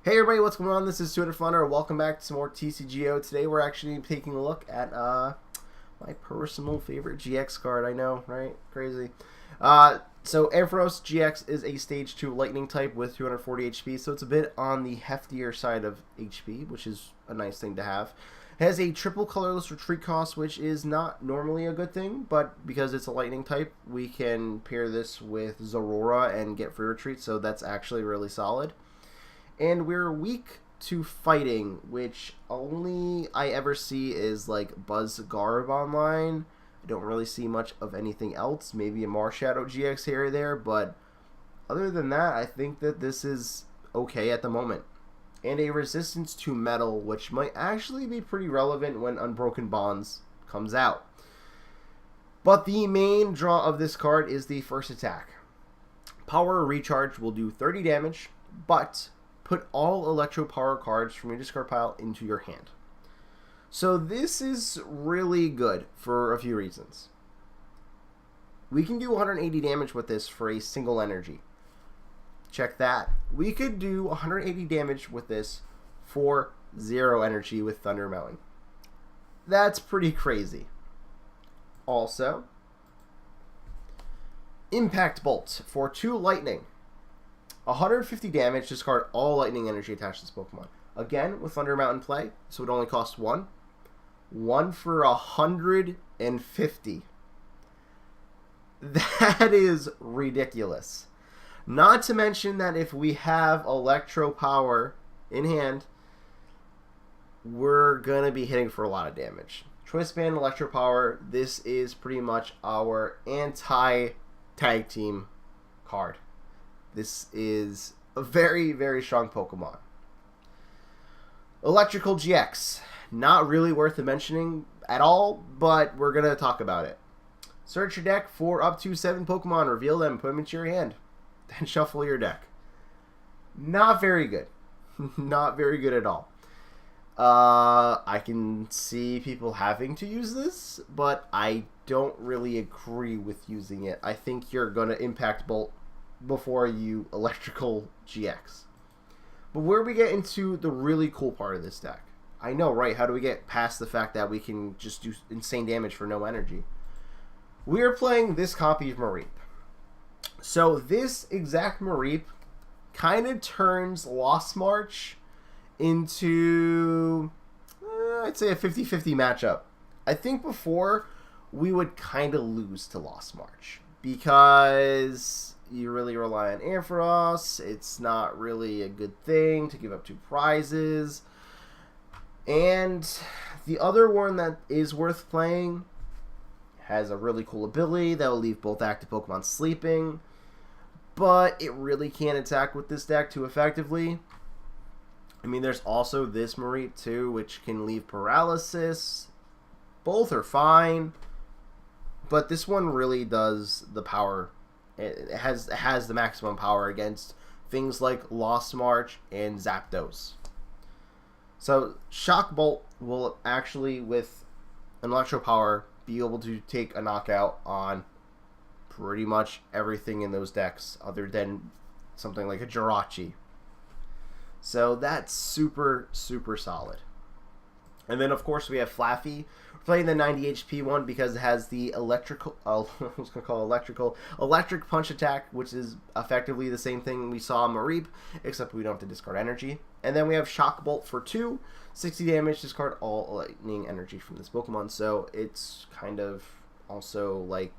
Hey everybody, what's going on? This is TwoHeadedFlounder. Welcome back to some more TCGO. Today we're actually taking a look at my personal favorite GX card. I know, right? Crazy. So Ampharos-GX is a Stage 2 Lightning type with 240 HP, so it's a bit on the heftier side of HP, which is a nice thing to have. It has a triple colorless retreat cost, which is not normally a good thing, but because it's a Lightning type, we can pair this with Zorora and get free retreat, so that's actually really solid. And we're weak to fighting, which only I ever see is like Buzz Garb online. I don't really see much of anything else. Maybe a Marshadow GX here or there, but other than that, I think that this is okay at the moment. And a resistance to metal, which might actually be pretty relevant when Unbroken Bonds comes out. But the main draw of this card is the first attack. Power Recharge will do 30 damage, but put all Electro Power cards from your discard pile into your hand. So this is really good for a few reasons. We can do 180 damage with this for a single energy. Check that. We could do 180 damage with this for 0 energy with Thunder Mowing. That's pretty crazy. Also, Impact Bolt for 2 lightning. 150 damage, discard all lightning energy attached to this Pokemon. Again, with Thunder Mountain play, so it only costs 1. 1 for 150. That is ridiculous. Not to mention that if we have Electro Power in hand, we're going to be hitting for a lot of damage. Choice Band Electro Power, this is pretty much our anti-tag team card. This is a very, very strong Pokemon. Electrical GX. Not really worth mentioning at all, but we're going to talk about it. Search your deck for up to 7 Pokemon, reveal them, put them into your hand, then shuffle your deck. Not very good. Not very good at all. I can see people having to use this, but I don't really agree with using it. I think you're going to Impact Bolt before you Electrical GX. But where we get into the really cool part of this deck. I know, right? How do we get past the fact that we can just do insane damage for no energy? We are playing this copy of Mareep. So this exact Mareep kind of turns Lost March into, I'd say, a 50-50 matchup. I think before we would kind of lose to Lost March because you really rely on Ampharos. It's not really a good thing to give up 2 prizes. And the other one that is worth playing has a really cool ability that will leave both active Pokemon sleeping, but it really can't attack with this deck too effectively. I mean, there's also this Mareep too, which can leave paralysis. Both are fine, but this one really does the power. It has the maximum power against things like Lost March and Zapdos. So Shock Bolt will actually, with an Electro Power, be able to take a knockout on pretty much everything in those decks other than something like a Jirachi. So that's super, super solid. And then, of course, we have Flaffy. We're playing the 90 HP one because it has the electric punch attack, which is effectively the same thing we saw in Mareep, except we don't have to discard energy. And then we have Shock Bolt for 2, 60 damage, discard all lightning energy from this Pokemon. So it's kind of also like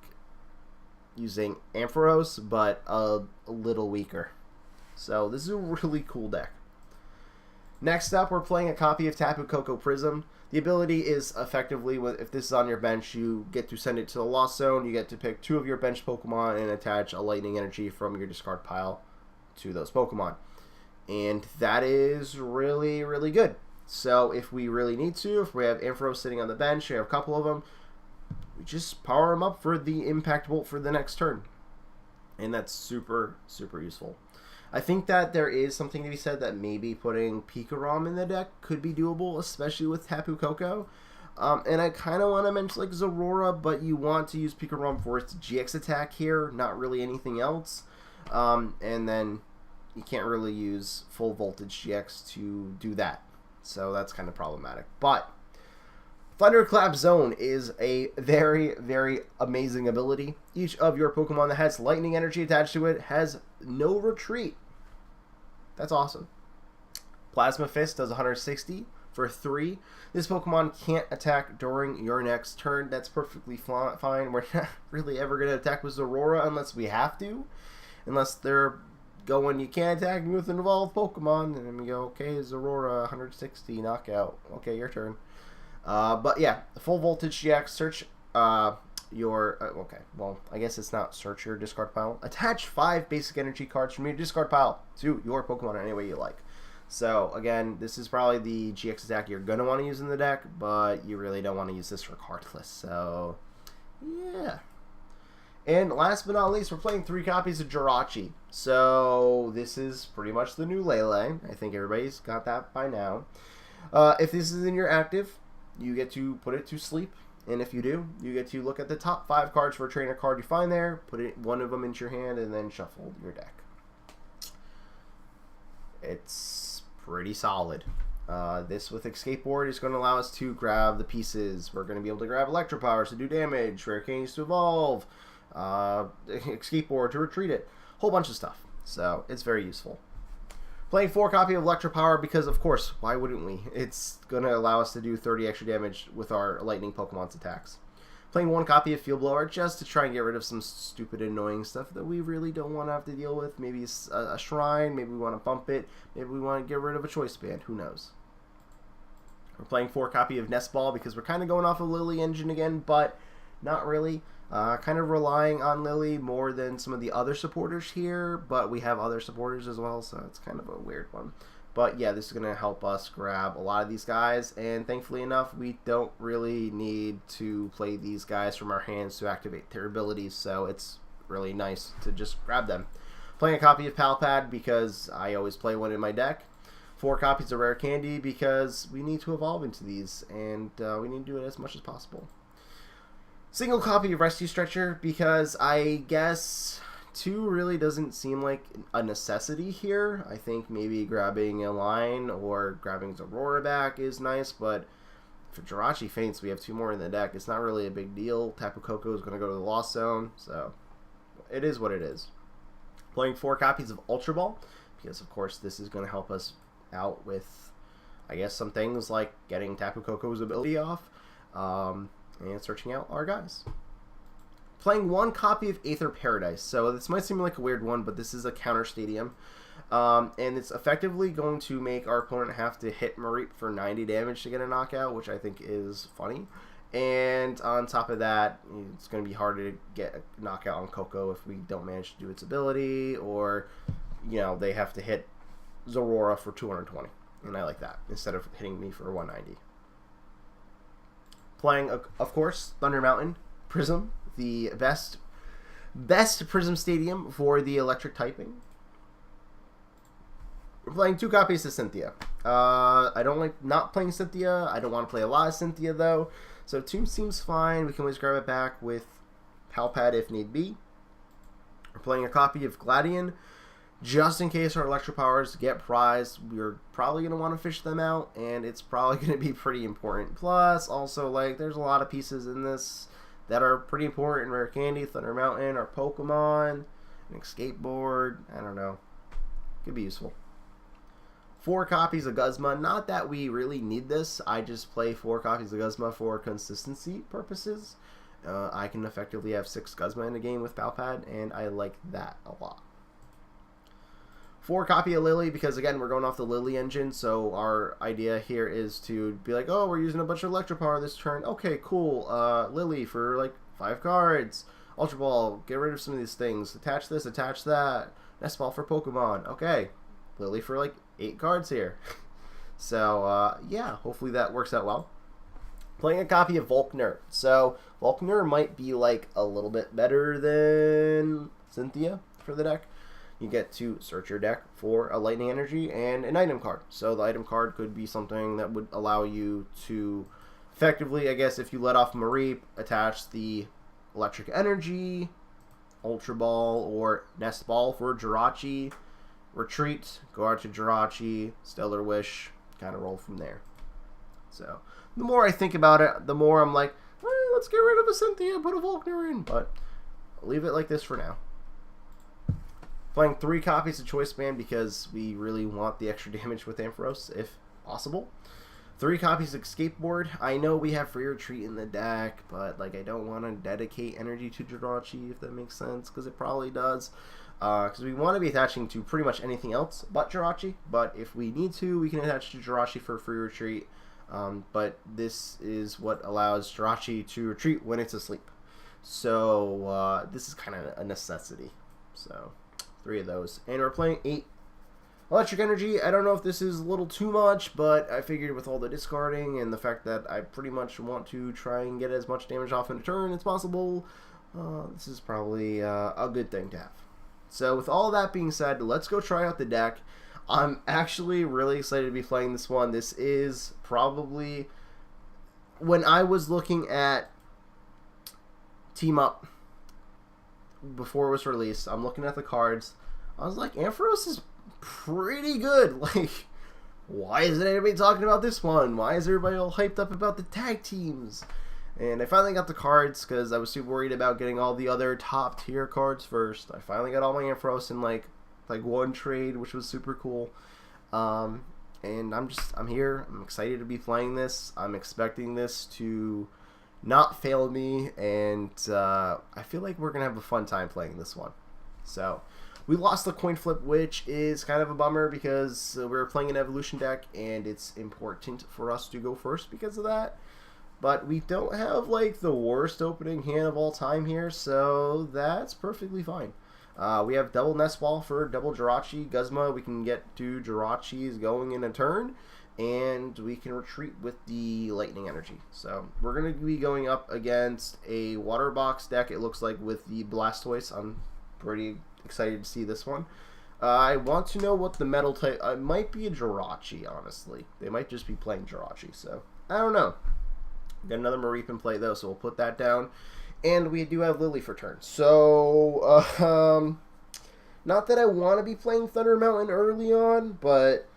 using Ampharos, but a little weaker. So this is a really cool deck. Next up, we're playing a copy of Tapu Koko Prism. The ability is effectively, if this is on your bench, you get to send it to the Lost Zone. You get to pick 2 of your bench Pokemon and attach a lightning energy from your discard pile to those Pokemon. And that is really, really good. So if we really need to, if we have Ampharos sitting on the bench, we have a couple of them, we just power them up for the Impact Bolt for the next turn. And that's super, super useful. I think that there is something to be said that maybe putting Pikarom in the deck could be doable, especially with Tapu Koko. And I kind of want to mention like Zorora, but you want to use Pikarom for its GX attack here, not really anything else. And then you can't really use full voltage GX to do that. So that's kind of problematic. But Thunderclap Zone is a very, very amazing ability. Each of your Pokemon that has lightning energy attached to it has no retreat. That's awesome. Plasma Fist does 160 for 3. This Pokemon can't attack during your next turn. That's perfectly fine. We're not really ever going to attack with Zorora unless we have to. Unless they're going, you can't attack me with an evolved Pokemon. And then we go, okay, Zorora, 160, knockout. Okay, your turn. But yeah, full voltage GX, search okay, well, I guess it's not search your discard pile. Attach 5 basic energy cards from your discard pile to your Pokemon any way you like. So, again, this is probably the GX attack you're going to want to use in the deck, but you really don't want to use this regardless. So, yeah. And last but not least, we're playing 3 copies of Jirachi. So, this is pretty much the new Lele. I think everybody's got that by now. If this is in your active, you get to put it to sleep. And if you do, you get to look at the top 5 cards for a trainer card you find there, put one of them into your hand, and then shuffle your deck. It's pretty solid. This with Escape Board is going to allow us to grab the pieces. We're going to be able to grab Electro Powers to do damage, Rare Candies to evolve, Escape Board to retreat it. Whole bunch of stuff. So it's very useful. Playing 4 copy of Electro Power because, of course, why wouldn't we? It's going to allow us to do 30 extra damage with our Lightning Pokemon's attacks. Playing 1 copy of Field Blower just to try and get rid of some stupid, annoying stuff that we really don't want to have to deal with. Maybe a Shrine, maybe we want to bump it, maybe we want to get rid of a Choice Band, who knows. We're playing 4 copy of Nest Ball because we're kind of going off of Lily Engine again, but not really. Kind of relying on Lily more than some of the other supporters here, but we have other supporters as well, so it's kind of a weird one. But yeah, this is going to help us grab a lot of these guys, and thankfully enough, we don't really need to play these guys from our hands to activate their abilities, so it's really nice to just grab them. Playing a copy of Palpad because I always play one in my deck. 4 copies of Rare Candy because we need to evolve into these, and we need to do it as much as possible. Single copy of Rescue Stretcher because I guess 2 really doesn't seem like a necessity here. I think maybe grabbing a line or grabbing Zorora back is nice, but for Jirachi Faints, we have 2 more in the deck. It's not really a big deal. Tapu Koko is going to go to the Lost Zone, so it is what it is. Playing 4 copies of Ultra Ball because, of course, this is going to help us out with, I guess, some things like getting Tapu Koko's ability off. And searching out our guys. Playing 1 copy of Aether Paradise. So this might seem like a weird one, but this is a counter stadium. And it's effectively going to make our opponent have to hit Mareep for 90 damage to get a knockout, which I think is funny. And on top of that, it's going to be harder to get a knockout on Koko if we don't manage to do its ability, or, you know, they have to hit Zorora for 220. And I like that, instead of hitting me for 190. Playing, of course, Thunder Mountain Prism, the best Prism Stadium for the electric typing. We're playing 2 copies of Cynthia. I don't like not playing Cynthia. I don't want to play a lot of Cynthia, though. So 2 seems fine. We can always grab it back with Palpad if need be. We're playing a copy of Gladion. Just in case our Electro Powers get prized, we're probably going to want to fish them out, and it's probably going to be pretty important. Plus, also, like, there's a lot of pieces in this that are pretty important. Rare Candy, Thunder Mountain, our Pokemon, an Escape Board, I don't know. Could be useful. 4 copies of Guzma. Not that we really need this. I just play 4 copies of Guzma for consistency purposes. I can effectively have 6 Guzma in a game with Palpad, and I like that a lot. 4 copy of Lily because, again, we're going off the Lily engine, so our idea here is to be like, oh, we're using a bunch of Electro Power this turn. Okay, cool. Lily for, like, 5 cards. Ultra Ball, get rid of some of these things. Attach this, attach that. Nest Ball for Pokemon. Okay. Lily for, like, 8 cards here. So, yeah, hopefully that works out well. Playing a copy of Volkner. So, Volkner might be, like, a little bit better than Cynthia for the deck. You get to search your deck for a Lightning Energy and an item card. So the item card could be something that would allow you to effectively, I guess, if you let off Mareep, attach the Electric Energy, Ultra Ball, or Nest Ball for Jirachi. retreat, go out to Jirachi, Stellar Wish, kind of roll from there. So the more I think about it, the more I'm like, let's get rid of a Cynthia, put a Volkner in, but I'll leave it like this for now. Playing 3 copies of Choice Band because we really want the extra damage with Ampharos, if possible. 3 copies of Skateboard. I know we have Free Retreat in the deck, but like I don't want to dedicate energy to Jirachi, if that makes sense, because it probably does. Because we want to be attaching to pretty much anything else but Jirachi, but if we need to, we can attach to Jirachi for Free Retreat. But this is what allows Jirachi to retreat when it's asleep. So this is kind of a necessity. So 3 of those. And we're playing 8 Electric Energy. I don't know if this is a little too much, but I figured with all the discarding and the fact that I pretty much want to try and get as much damage off in a turn as possible, this is probably a good thing to have. So with all that being said, let's go try out the deck. I'm actually really excited to be playing this one. This is probably, when I was looking at Team Up before it was released, I'm looking at the cards. I was like, Ampharos is pretty good. Like, why isn't anybody talking about this one? Why is everybody all hyped up about the tag teams? And I finally got the cards because I was super worried about getting all the other top tier cards first. I finally got all my Ampharos in like one trade, which was super cool. And I'm here. I'm excited to be playing this. I'm expecting this to not fail me, and I feel like we're gonna have a fun time playing this one. So we lost the coin flip, which is kind of a bummer because we're playing an evolution deck and it's important for us to go first because of that. But we don't have like the worst opening hand of all time here, so that's perfectly fine. We have double Nest Ball for double Jirachi. Guzma, we can get 2 Jirachis going in a turn, and we can retreat with the Lightning Energy. So we're going to be going up against a Water Box deck, it looks like, with the Blastoise. I'm pretty excited to see this one. I want to know what the metal type... It might be a Jirachi, honestly. They might just be playing Jirachi, so I don't know. Got another Mareep in play, though, so we'll put that down. And we do have Lily for turn. So, not that I want to be playing Thunder Mountain early on, but,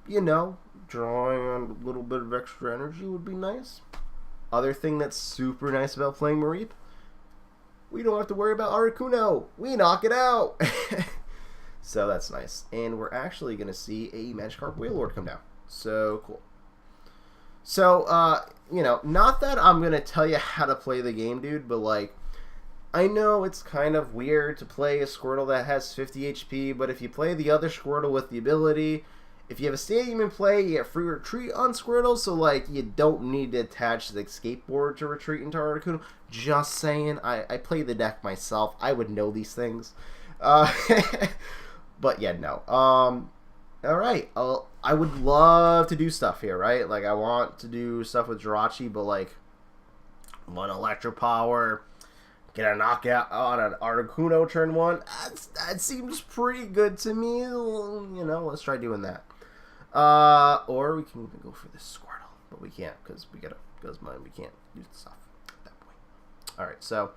you know, drawing on a little bit of extra energy would be nice. Other thing that's super nice about playing Mareep, we don't have to worry about Articuno. We knock it out. So that's nice. And we're actually going to see a Magikarp Wailord come down. So, cool. So, you know, not that I'm going to tell you how to play the game, dude, but, like, I know it's kind of weird to play a Squirtle that has 50 HP, but if you play the other Squirtle with the ability, if you have a Stadium in play, you get free retreat on Squirtle, so, like, you don't need to attach the Skateboard to retreat into Articuno. Just saying, I play the deck myself. I would know these things. But, yeah, no. Alright, I would love to do stuff here, right? Like, I want to do stuff with Jirachi, but, like, 1 Electro Power, get a knockout on an Articuno turn 1. That seems pretty good to me. You know, let's try doing that. Or we can even go for this Squirtle, but we can't because we got a Guzma and we can't do stuff at that point. Alright, so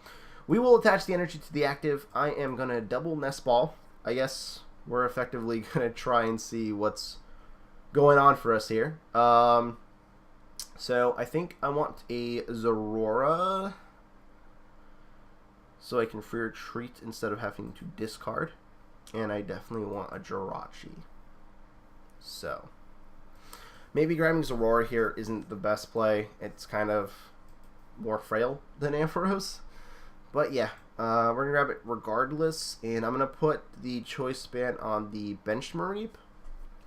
we will attach the energy to the active. I am going to double Nest Ball, I guess. We're effectively going to try and see what's going on for us here. So I think I want a Zorora so I can free retreat instead of having to discard. And I definitely want a Jirachi. So maybe grabbing Zorora here isn't the best play. It's kind of more frail than Ampharos. But yeah. We're going to grab it regardless, and I'm going to put the Choice Band on the Benched Mareep.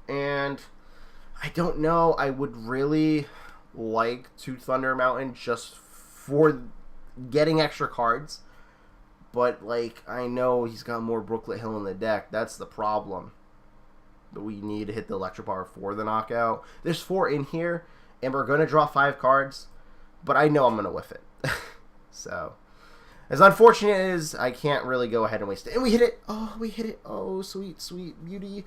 And I don't know, I would really like to Thunder Mountain just for getting extra cards. But, like, I know he's got more Brooklet Hill in the deck. That's the problem. But we need to hit the Electro Power for the knockout. There's 4 in here, and we're going to draw 5 cards. But I know I'm going to whiff it. So... as unfortunate as I can't really go ahead and waste it. And we hit it. Oh, we hit it. Oh, sweet, sweet beauty.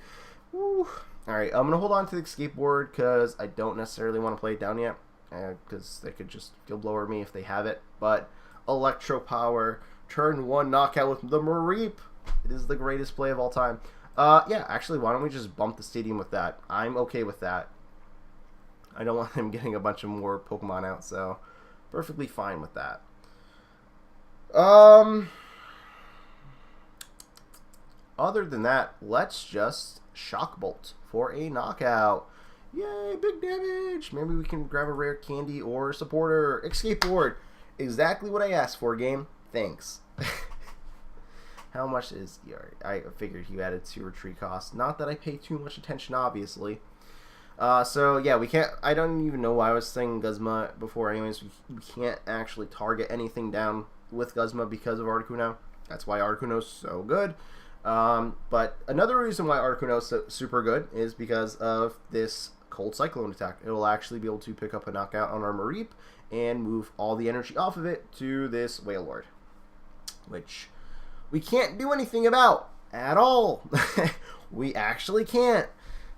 Woo. All right, I'm going to hold on to the Skateboard because I don't necessarily want to play it down yet. Because they could just Field Blower me if they have it. But Electro Power, turn 1 knockout with the Mareep. It is the greatest play of all time. Yeah, actually, why don't we just bump the stadium with that? I'm okay with that. I don't want him getting a bunch of more Pokemon out, so perfectly fine with that. Other than that, let's just Shock Bolt for a knockout. Yay, big damage! Maybe we can grab a rare candy or supporter. Escape board. Exactly what I asked for, game. Thanks. How much is... I figured you added to retreat cost. Not that I pay too much attention, obviously. So, yeah, we can't... I don't even know why I was saying Guzma before. Anyways, we can't actually target anything down with Guzma because of Articuno. That's why Articuno's so good. But another reason why Articuno's so super good is because of this Cold Cyclone attack. It will actually be able to pick up a knockout on our Mareep and move all the energy off of it to this Wailord, which we can't do anything about at all. We actually can't.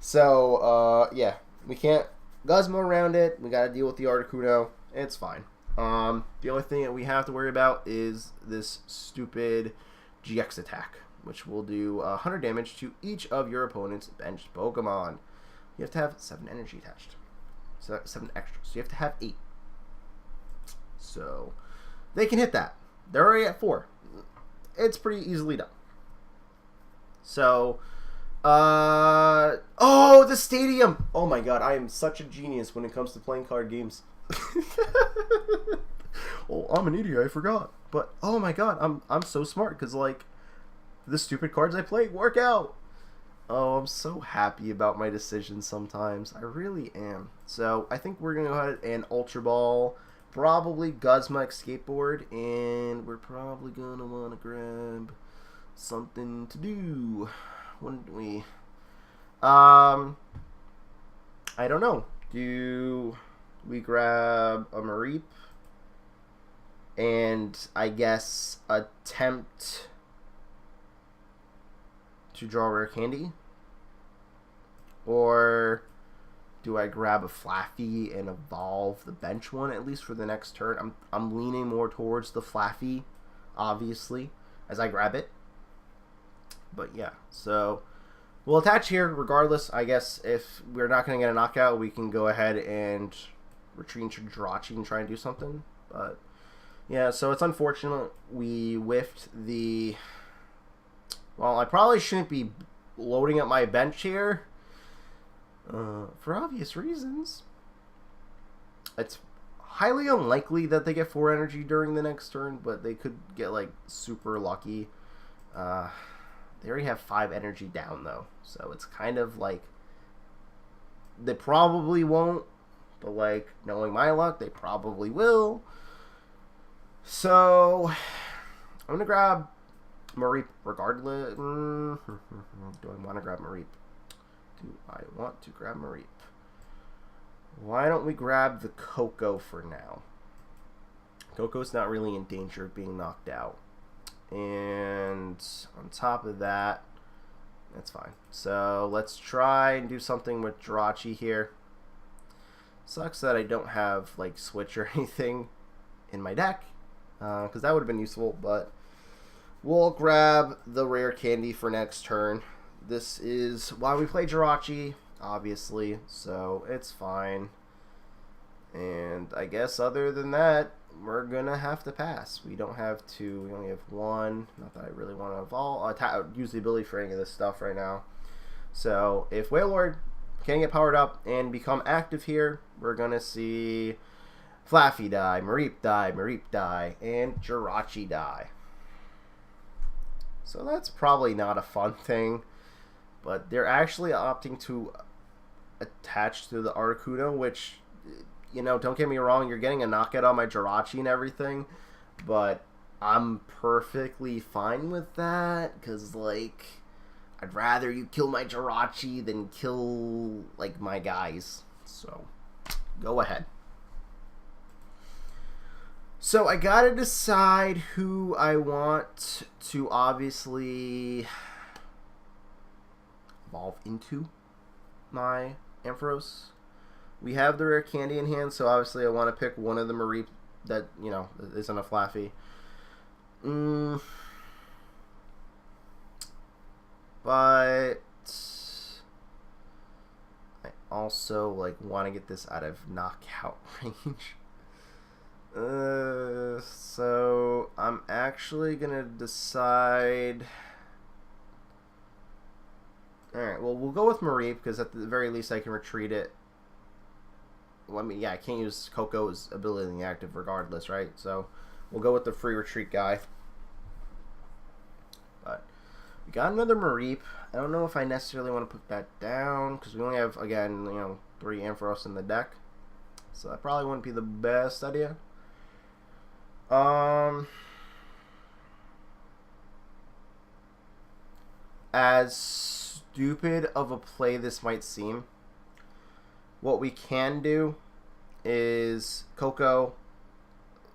So, yeah, we can't Guzma around it. We gotta deal with the Articuno. It's fine. The only thing that we have to worry about is this stupid GX attack, which will do 100 damage to each of your opponent's benched Pokemon. You have to have 7 energy attached. So 7 extra. So you have to have 8. So they can hit that. They're already at 4. It's pretty easily done. So, oh, the stadium! Oh my god, I am such a genius when it comes to playing card games. Oh, I'm an idiot, I forgot. But, oh my god, I'm so smart, because, like, the stupid cards I play work out. Oh, I'm so happy about my decisions sometimes. I really am. So, I think we're going to go ahead and Ultra Ball, probably Guzma Skateboard, and we're probably going to want to grab something to do. Wouldn't we? I don't know. Do we grab a Mareep and, I guess, attempt to draw rare candy? Or do I grab a Flaffy and evolve the bench one, at least for the next turn? I'm leaning more towards the Flaffy, obviously, as I grab it. But yeah, so we'll attach here regardless. I guess if we're not going to get a knockout, we can go ahead and retreat to Jirachi and try and do something. But yeah, so it's unfortunate we whiffed the... Well, I probably shouldn't be loading up my bench here. For obvious reasons. It's highly unlikely that they get 4 energy during the next turn, but they could get, like, super lucky. They already have 5 energy down, though. So it's kind of like... They probably won't, but, like, knowing my luck, they probably will. So, I'm going to grab Mareep regardless. Do I want to grab Mareep? Do I want to grab Mareep? Why don't we grab the Coco for now? Coco's not really in danger of being knocked out. And on top of that, that's fine. So let's try and do something with Jirachi here. Sucks that I don't have like Switch or anything in my deck, because that would have been useful, but we'll grab the rare candy for next turn. This is why we play Jirachi, obviously, so it's fine. And I guess other than that, we're gonna have to pass. We don't have 2, we only have 1. Not that I really want to evolve, use the ability for any of this stuff right now. So if Wailord can get powered up and become active here, we're gonna see Flaffy die, Mareep die, and Jirachi die. So that's probably not a fun thing, but they're actually opting to attach to the Articuno, which, you know, don't get me wrong, you're getting a knockout on my Jirachi and everything, but I'm perfectly fine with that, because, like, I'd rather you kill my Jirachi than kill, like, my guys. So, go ahead. So, I gotta decide who I want to obviously evolve into my Ampharos. We have the rare candy in hand, so obviously I want to pick one of the Mareep that, you know, isn't a Flaffy. but I also like want to get this out of knockout range. So I'm actually gonna decide. All right, well we'll go with Marie because at the very least I can retreat it. Well, I mean, yeah, I can't use Coco's ability in the active regardless, right? So we'll go with the free retreat guy. But we got another Mareep. I don't know if I necessarily want to put that down because we only have, again, 3 Ampharos in the deck. So that probably wouldn't be the best idea. As stupid of a play this might seem, what we can do is Coco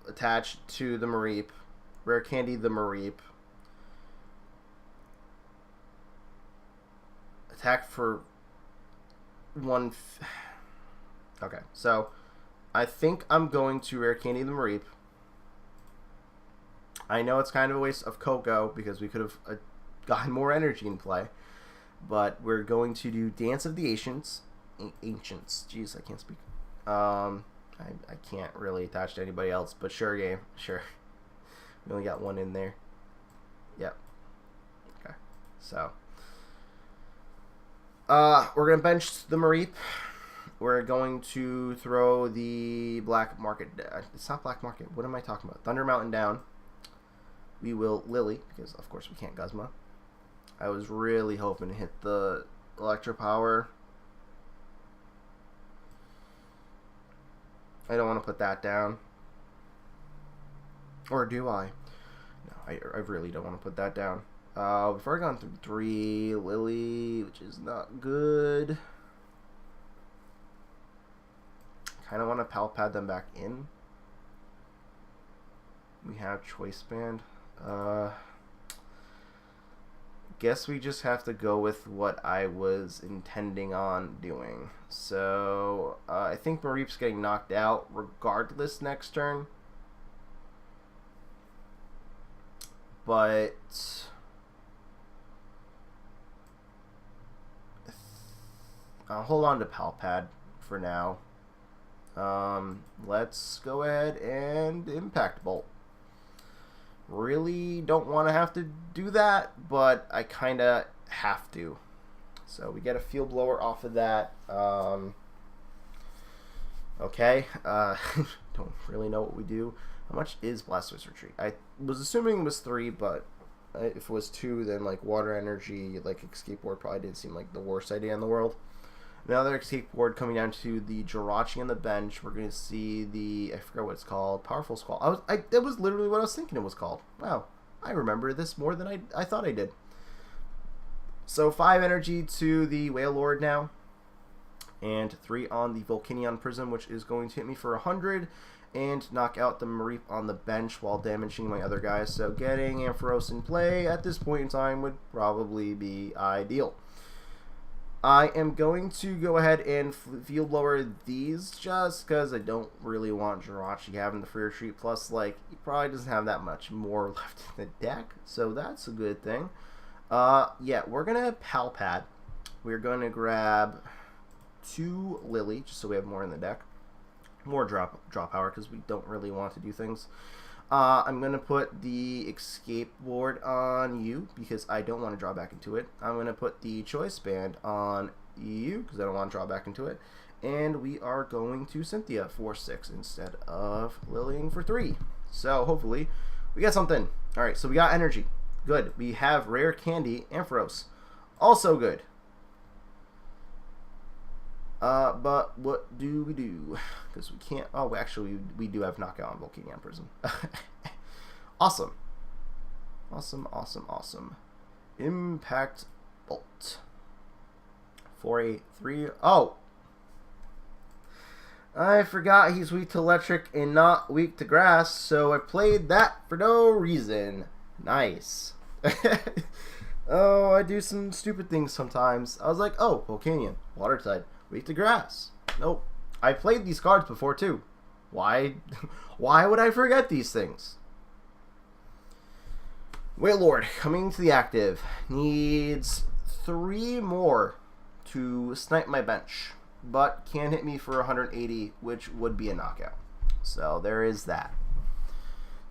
attached to the Mareep, Rare Candy the Mareep, attack for 1. Okay, so I think I'm going to Rare Candy the Mareep. I know it's kind of a waste of Coco because we could have gotten more energy in play, but we're going to do Dance of the Ancients. Jeez, I can't speak. I can't really attach to anybody else, but sure, game, sure. We only got 1 in there. Yep. Okay. So, we're gonna bench the Mareep. We're going to throw the Black Market. It's not Black Market. What am I talking about? Thunder Mountain down. We will Lily because of course we can't Guzma. I was really hoping to hit the Electro Power. I don't want to put that down. Or do I? No, I really don't want to put that down. We've already gone through 3 Lily, which is not good. Kind of want to Palpad them back in. We have Choice Band. Guess we just have to go with what I was intending on doing. So, I think Mareep's getting knocked out regardless next turn. But I'll hold on to Palpad for now. Let's go ahead and Impact Bolt. Really don't want to have to do that, but I kind of have to. So we get a Field Blower off of that. Okay. Don't really know what we do. How much is Blastoise Retreat? I was assuming it was 3, but if it was 2, then like Water Energy, like Escape Board probably didn't seem like the worst idea in the world. Another Escape Board coming down to the Jirachi on the bench. We're going to see the, I forgot what it's called, Powerful Squall. That was literally what I was thinking it was called. Wow, I remember this more than I thought I did. So 5 energy to the Wailord now. And 3 on the Volcanion Prism, which is going to hit me for 100. And knock out the Mareep on the bench while damaging my other guys. So getting Ampharos in play at this point in time would probably be ideal. I am going to go ahead and Field Blower these just because I don't really want Jirachi having the free retreat. Plus, like, he probably doesn't have that much more left in the deck, so that's a good thing. Yeah, we're going to Palpad. We're going to grab 2 Lily, just so we have more in the deck. More drop power because we don't really want to do things. I'm going to put the Escape Board on you because I don't want to draw back into it. I'm going to put the Choice Band on you because I don't want to draw back into it. And we are going to Cynthia for 6 instead of Lilying for 3. So hopefully we got something. Alright, so we got energy. Good. We have Rare Candy Ampharos. Also good. But what do we do? Because we can't. Oh, actually, we do have knockout on Volcanion Prism. Awesome. Awesome, awesome, awesome. Impact Bolt. For a 3. Oh! I forgot he's weak to electric and not weak to grass, so I played that for no reason. Nice. Oh, I do some stupid things sometimes. I was like, oh, Volcanion, water type. Weak to grass. Nope. I played these cards before too. Why would I forget these things? Wailord coming to the active. Needs 3 more to snipe my bench, but can hit me for 180, which would be a knockout. So there is that.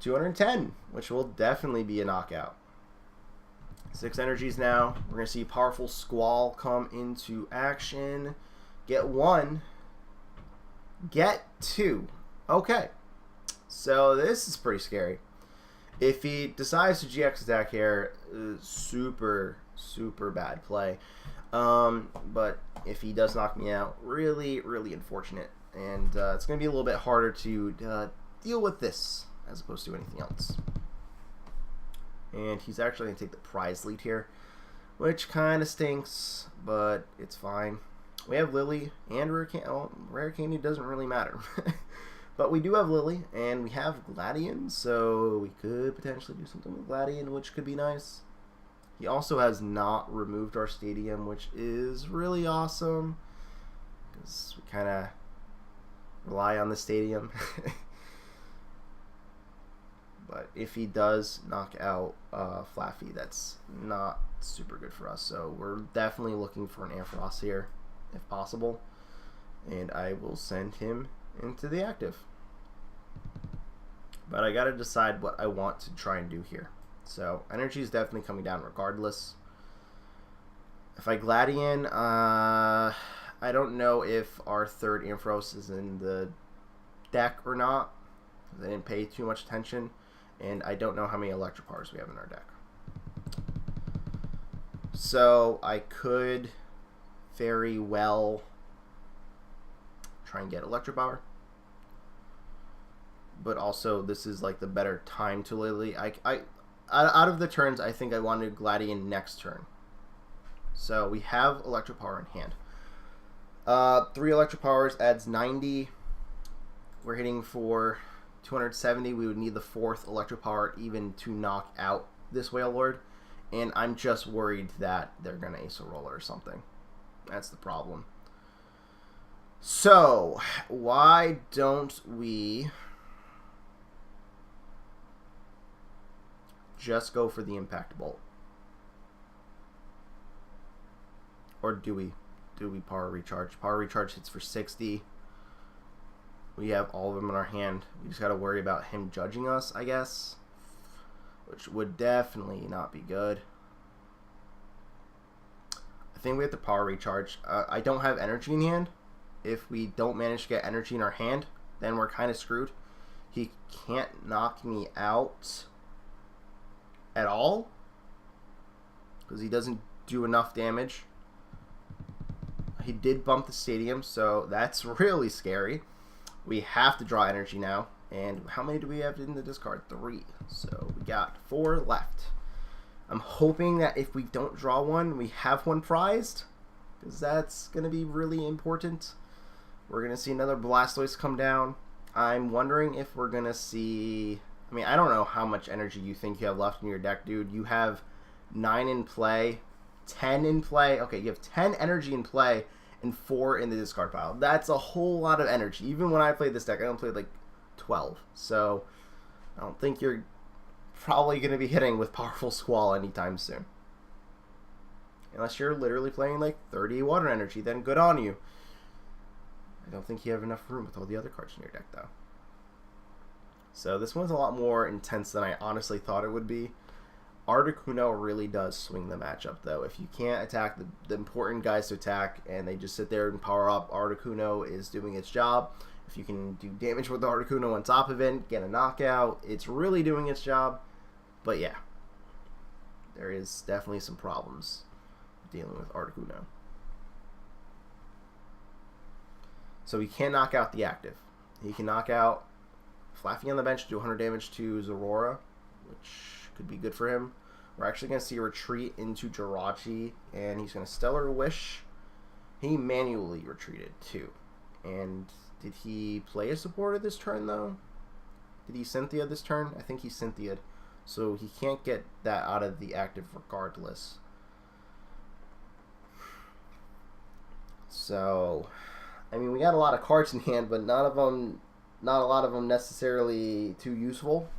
210, which will definitely be a knockout. 6 energies now. We're going to see Powerful Squall come into action. Get 1. Get 2. Okay. So this is pretty scary. If he decides to GX attack here, super bad play. But if he does knock me out, really unfortunate. And it's going to be a little bit harder to deal with this as opposed to anything else. And he's actually going to take the prize lead here, which kind of stinks, but it's fine. We have Lily and Rare Candy. Oh, Rare Candy doesn't really matter. But we do have Lily, and we have Gladion, so we could potentially do something with Gladion, which could be nice. He also has not removed our stadium, which is really awesome, because we kind of rely on the stadium. But if he does knock out Flaffy, that's not super good for us. So we're definitely looking for an Ampharos here, if possible. And I will send him into the active. But I got to decide what I want to try and do here. So energy is definitely coming down regardless. If I Gladion, I don't know if our third Ampharos is in the deck or not. I didn't pay too much attention. And I don't know how many Electropowers we have in our deck. So I could very well try and get Electropower. But also, this is like the better time to Lily. Out of the turns, I think I wanted Gladion next turn. So we have Electropower in hand. 3 Electropowers adds 90. We're hitting for 270. We would need the 4th Electropower even to knock out this Whale Lord. And I'm just worried that they're going to Ace a Roller or something. That's the problem. So, why don't we just go for the Impact Bolt? Or do we Power Recharge? Power Recharge hits for 60. We have all of them in our hand. We just got to worry about him judging us, I guess. Which would definitely not be good. I think we have to Power Recharge. I don't have energy in hand. If we don't manage to get energy in our hand, then we're kind of screwed. He can't knock me out at all, because he doesn't do enough damage. He did bump the stadium, so that's really scary. We have to draw energy now. And how many do we have in the discard? 3. So we got 4 left. I'm hoping that if we don't draw one, we have one prized, because that's going to be really important. We're going to see another Blastoise come down. I'm wondering if we're going to see... I mean, I don't know how much energy you think you have left in your deck, dude. You have 9 in play, 10 in play. Okay, you have 10 energy in play and 4 in the discard pile. That's a whole lot of energy. Even when I played this deck, I don't play like 12. So I don't think you're probably going to be hitting with Powerful Squall anytime soon. Unless you're literally playing like 30 water energy, then good on you. I don't think you have enough room with all the other cards in your deck, though. So this one's a lot more intense than I honestly thought it would be. Articuno really does swing the matchup, though. If you can't attack the important guys to attack, and they just sit there and power up, Articuno is doing its job. If you can do damage with the Articuno on top of it, get a knockout, it's really doing its job. But yeah, there is definitely some problems dealing with Articuno. So he can knock out the active. He can knock out Flaffy on the bench, do 100 damage to Zorora, which could be good for him. We're actually going to see a retreat into Jirachi, and he's going to Stellar Wish. He manually retreated too. And did he play a supporter this turn, though? Did he Cynthia this turn? I think he Cynthia'd. So he can't get that out of the active regardless. So, I mean, we got a lot of cards in hand, but not a lot of them necessarily too useful.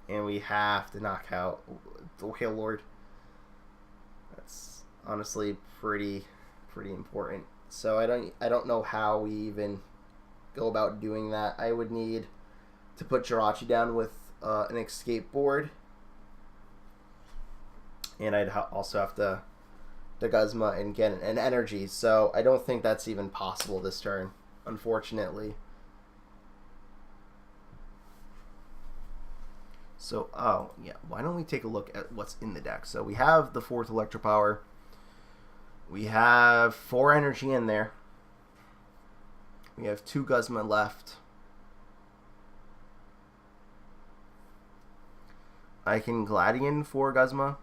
And we have to knock out the Whale Lord. That's honestly pretty important. So I don't know how we even go about doing that. I would need to put Jirachi down with an escape board, and I'd also have to Guzma and get an energy. So I don't think that's even possible this turn, unfortunately. So, oh, yeah, why don't we take a look at what's in the deck? So we have the 4th Electro Power. We have 4 energy in there. We have 2 Guzma left. I can Gladian for Guzma.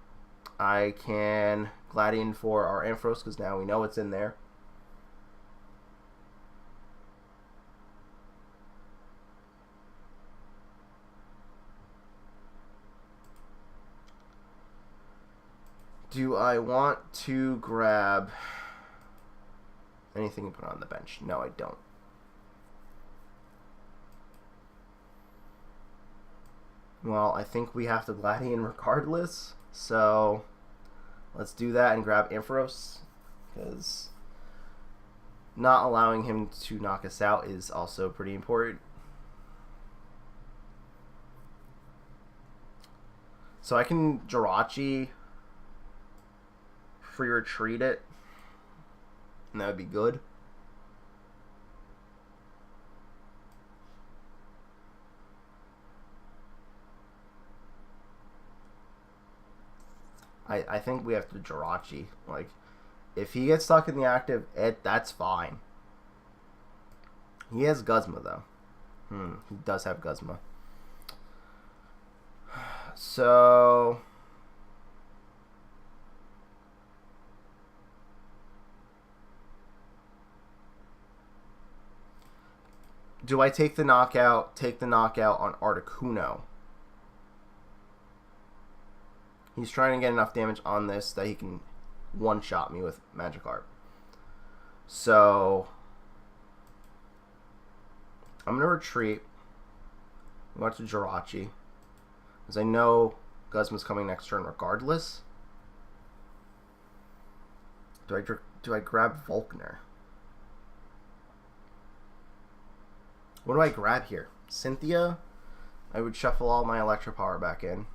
I can Gladian for our Ampharos, because now we know it's in there. Do I want to grab anything and put on the bench? No, I don't. Well, I think we have to Gladian regardless, so let's do that and grab Ampharos, because not allowing him to knock us out is also pretty important. So I can Jirachi free retreat it, and that would be good. I think we have to Jirachi. Like, if he gets stuck in the active, that's fine. He has Guzma, though. He does have Guzma. So do I take the knockout on Articuno? He's trying to get enough damage on this that he can one-shot me with Magikarp. So I'm going to retreat. I'm going to Jirachi, because I know Guzma's coming next turn regardless. Do I grab Volkner? What do I grab here? Cynthia? I would shuffle all my Electro Power back in.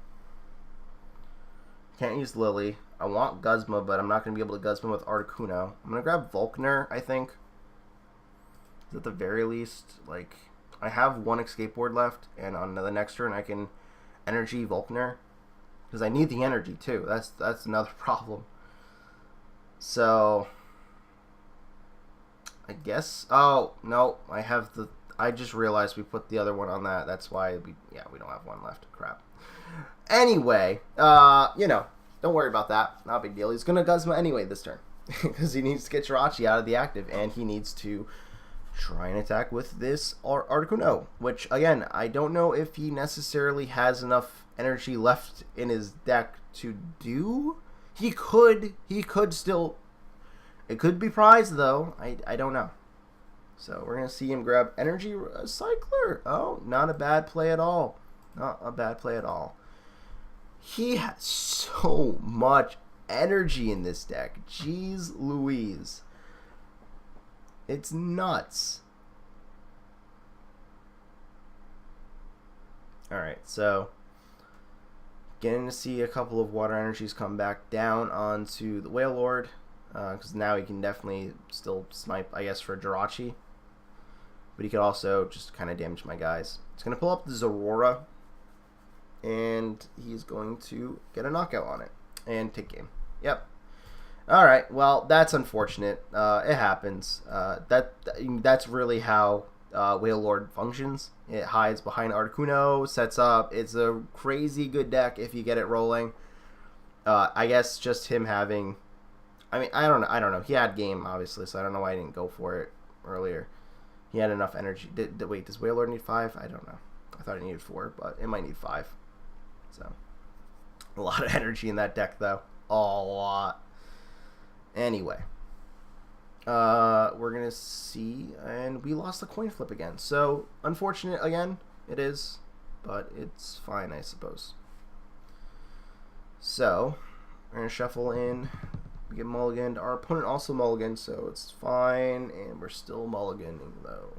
Can't use Lily. I want Guzma, but I'm not going to be able to Guzma with Articuno. I'm going to grab Volkner, I think. At the very least, like, I have 1 escape board left, and on the next turn I can energy Volkner, because I need the energy too. That's another problem. So I guess, oh no, I just realized we put the other one on that. That's why we don't have 1 left. Crap. Anyway, you know, don't worry about that. Not a big deal. He's gonna Guzma anyway this turn, because he needs to get Jirachi out of the active, and he needs to try and attack with this Articuno, which, again, I don't know if he necessarily has enough energy left in his deck to do. He could still, it could be prized, though. I don't know. So we're going to see him grab Energy Cycler. Oh, not a bad play at all. Not a bad play at all. He has so much energy in this deck. Jeez Louise. It's nuts. Alright, so getting to see a couple of water energies come back down onto the Whale Lord, because now he can definitely still snipe, I guess, for Jirachi. But he could also just kind of damage my guys. It's going to pull up the Zorora, and he's going to get a knockout on it and take game. Yep. All right. Well, that's unfortunate. It happens. That's really how Whale Lord functions. It hides behind Articuno, sets up. It's a crazy good deck if you get it rolling. I guess just him having, I mean, I don't know. He had game, obviously, so I don't know why I didn't go for it earlier. He had enough energy. Wait, does Whale Lord need 5? I don't know. I thought he needed 4, but it might need 5. So, a lot of energy in that deck, though. A lot. Anyway. We're going to see, and we lost the coin flip again. So, unfortunate again. It is, but it's fine, I suppose. So, we're going to shuffle in We get mulliganed. Our opponent also mulliganed, so it's fine. And we're still mulliganing, though.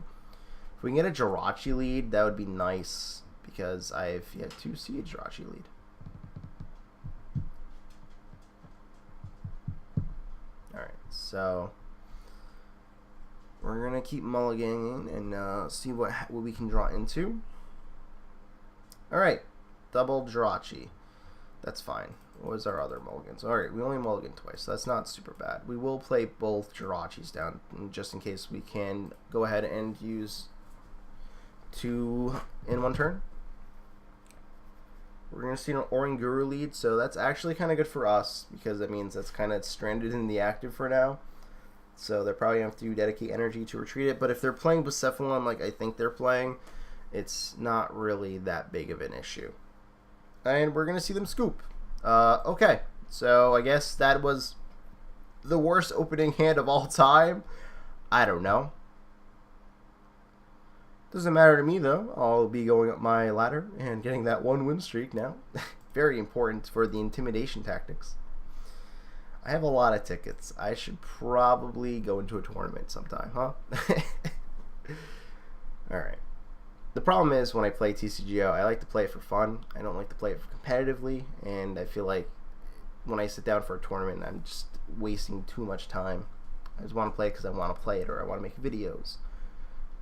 If we can get a Jirachi lead, that would be nice. Because I've yet to see a Jirachi lead. Alright, so we're going to keep mulliganing and see what we can draw into. Alright, double Jirachi. That's fine. What was our other mulligans? Alright, we only mulliganed twice, so that's not super bad. We will play both Jirachis down, just in case we can go ahead and use 2 in one turn. We're going to see an Oranguru lead, so that's actually kind of good for us, because that means that's kind of stranded in the active for now. So they're probably going to have to dedicate energy to retreat it, but if they're playing Bucephalon like I think they're playing, it's not really that big of an issue. And we're going to see them scoop. Okay, so I guess that was the worst opening hand of all time. I don't know. Doesn't matter to me, though. I'll be going up my ladder and getting that 1 win streak now. Very important for the intimidation tactics. I have a lot of tickets. I should probably go into a tournament sometime, huh? Alright. The problem is when I play TCGO, I like to play it for fun. I don't like to play it competitively, and I feel like when I sit down for a tournament, I'm just wasting too much time. I just want to play it because I want to play it, or I want to make videos.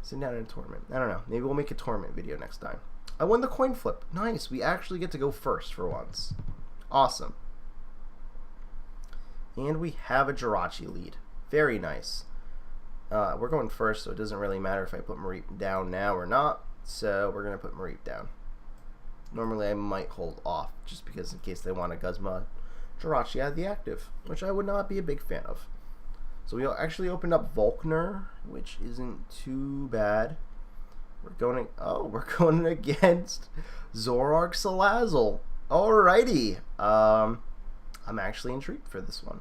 Sitting down in a tournament. I don't know. Maybe we'll make a tournament video next time. I won the coin flip. Nice. We actually get to go first for once. Awesome. And we have a Jirachi lead. Very nice. We're going first, so it doesn't really matter if I put Mareep down now or not. So we're going to put Mareep down. Normally I might hold off, just because in case they want to Guzma Jirachi out of the active, which I would not be a big fan of. So we actually opened up Volkner, which isn't too bad. We're going against Zoroark Salazzle. Alrighty. I'm actually intrigued for this one.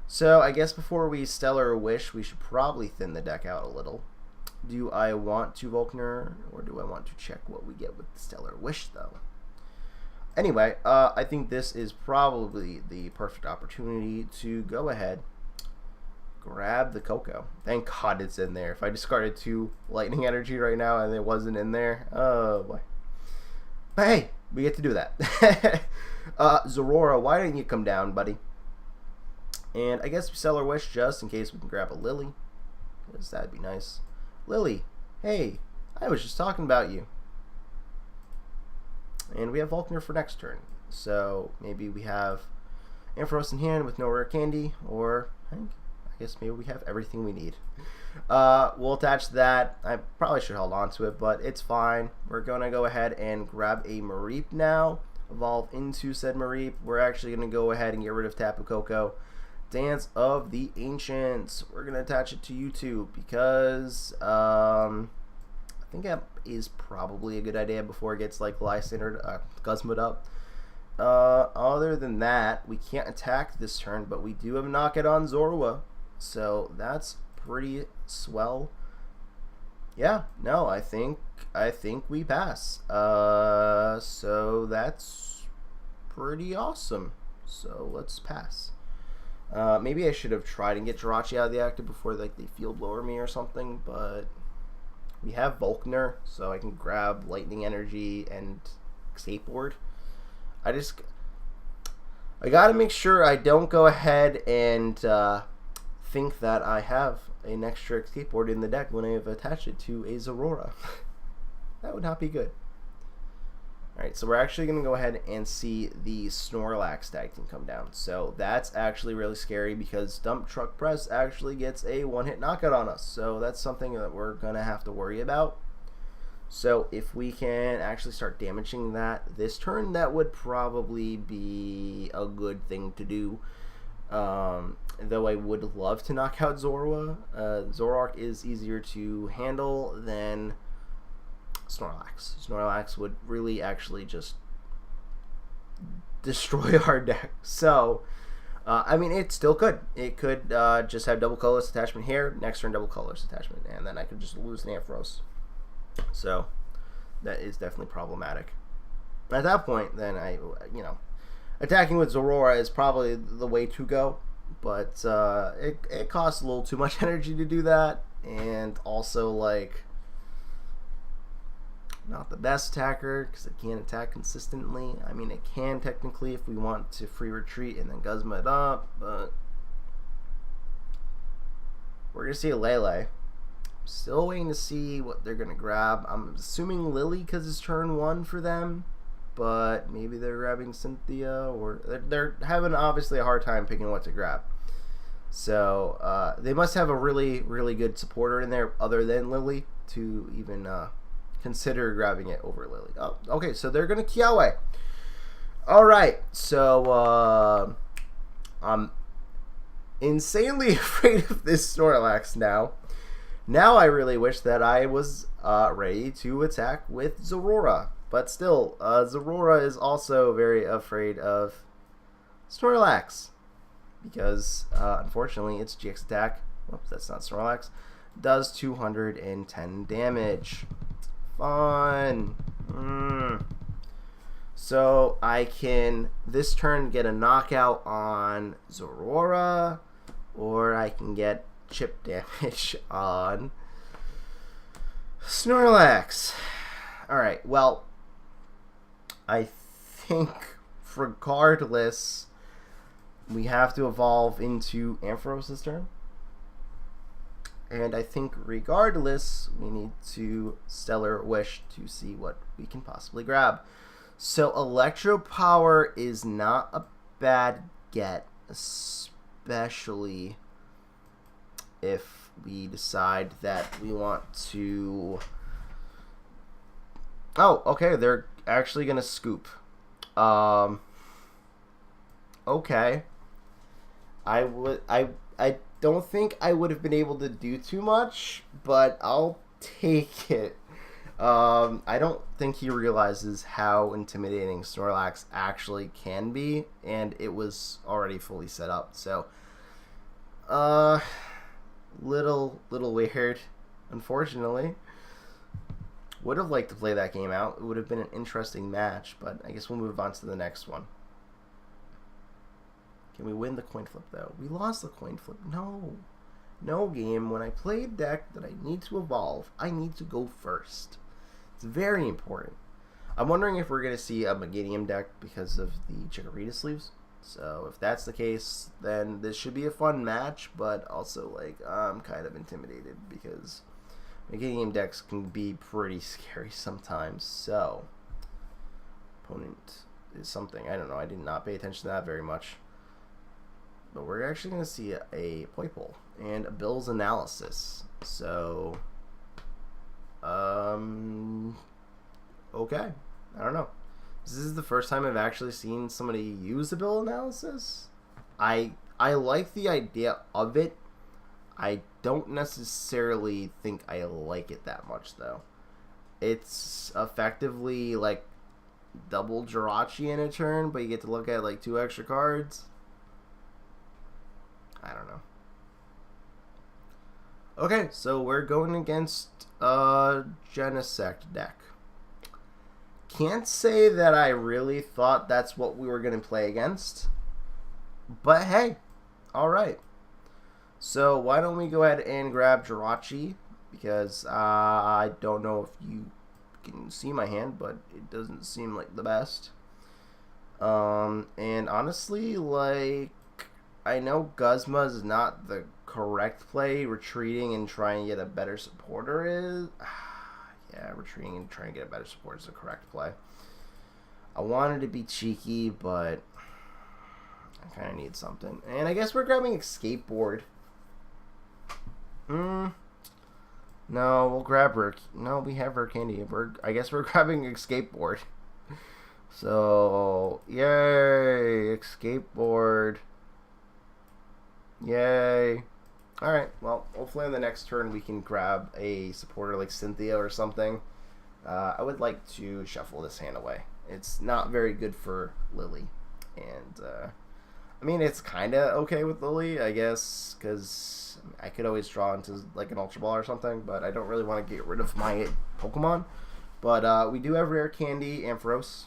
So I guess before we Stellar Wish, we should probably thin the deck out a little. Do I want to Volkner, or do I want to check what we get with Stellar Wish, though? Anyway, I think this is probably the perfect opportunity to go ahead, grab the Coco. Thank God it's in there. If I discarded 2 lightning energy right now and it wasn't in there, oh boy. But hey, we get to do that. Zorora, why don't you come down, buddy? And I guess we Stellar Wish just in case we can grab a Lily, because that'd be nice. Lily, hey, I was just talking about you. And we have Volkner for next turn. So maybe we have Ampharos in hand with no rare candy, or I guess maybe we have everything we need. We'll attach that. I probably should hold on to it, but it's fine. We're going to go ahead and grab a Mareep now. Evolve into said Mareep. We're actually going to go ahead and get rid of Tapu Koko. Dance of the Ancients. We're going to attach it to YouTube because I think that is probably a good idea before it gets like Lysander Guzma'd up. Other than that, we can't attack this turn, but we do have Knockout on Zorua. So that's pretty swell. Yeah, no, I think we pass. So that's pretty awesome. So let's pass. Maybe I should have tried and get Jirachi out of the active before like they field blower me or something, but we have Volkner, so I can grab Lightning Energy and Skateboard. I gotta make sure I don't go ahead and think that I have an extra Skateboard in the deck when I have attached it to a Zorora. That would not be good. Alright, so we're actually going to go ahead and see the Snorlax tag team come down. So that's actually really scary because Dump Truck Press actually gets a one-hit knockout on us. So that's something that we're going to have to worry about. So if we can actually start damaging that this turn, that would probably be a good thing to do. Though I would love to knock out Zorua. Zoroark is easier to handle than Snorlax. Snorlax would really actually just destroy our deck. So, I mean, it still could. It could just have double colorless attachment here, next turn double colorless attachment, and then I could just lose the Ampharos. So, that is definitely problematic. At that point, then attacking with Zorora is probably the way to go. but it costs a little too much energy to do that, and also like not the best attacker because it can't attack consistently. I mean, it can technically if we want to free retreat and then Guzma it up, but we're gonna see a Lele. Still waiting to see what they're gonna grab. I'm assuming Lily because it's turn 1 for them, but maybe they're grabbing Cynthia, or they're having obviously a hard time picking what to grab. So they must have a really, really good supporter in there other than Lily to even consider grabbing it over Lily. Oh, okay, so they're gonna Kiawe. All right, so I'm insanely afraid of this Snorlax now. Now I really wish that I was ready to attack with Zorora, but still, Zorora is also very afraid of Snorlax because unfortunately its GX attack, whoops, that's not Snorlax, does 210 damage. Fun. So I can this turn get a knockout on Zorora, or I can get chip damage on Snorlax. Alright, well, I think regardless we have to evolve into Ampharos' turn. And I think regardless, we need to Stellar Wish to see what we can possibly grab. So Electro Power is not a bad get, especially if we decide that we want to... Oh, okay, they're actually going to scoop. Okay. I don't think I would have been able to do too much, but I'll take it. I don't think he realizes how intimidating Snorlax actually can be, and it was already fully set up. So, little weird, unfortunately. Would have liked to play that game out. It would have been an interesting match, but I guess we'll move on to the next one. Can we win the coin flip, though? We lost the coin flip. No. No game. When I play a deck that I need to evolve, I need to go first. It's very important. I'm wondering if we're going to see a Meganium deck because of the Chikorita sleeves. So if that's the case, then this should be a fun match, but also, like, I'm kind of intimidated because Meganium decks can be pretty scary sometimes. So, opponent is something. I don't know. I did not pay attention to that very much. But we're actually going to see a Poipole and a Bill's Analysis. So, okay. I don't know. This is the first time I've actually seen somebody use a Bill Analysis. I like the idea of it. I don't necessarily think I like it that much, though. It's effectively like double Jirachi in a turn, but you get to look at like 2 extra cards. I don't know. Okay, so we're going against a Genesect deck. Can't say that I really thought that's what we were going to play against. But hey, alright. So why don't we go ahead and grab Jirachi, because I don't know if you can see my hand, but it doesn't seem like the best. And honestly, like, I know Guzma is not the correct play. Retreating and trying to get a better supporter is... yeah, retreating and trying to get a better supporter is the correct play. I wanted to be cheeky, but I kind of need something. And I guess we're grabbing a skateboard. No, we'll grab her. No, we have her candy. I guess we're grabbing a skateboard. So, yay, skateboard. Yay. Alright, well, hopefully on the next turn we can grab a supporter like Cynthia or something. I would like to shuffle this hand away. It's not very good for Lily. And, I mean, it's kind of okay with Lily, I guess, because I could always draw into, like, an Ultra Ball or something, but I don't really want to get rid of my Pokemon. But we do have Rare Candy, Ampharos.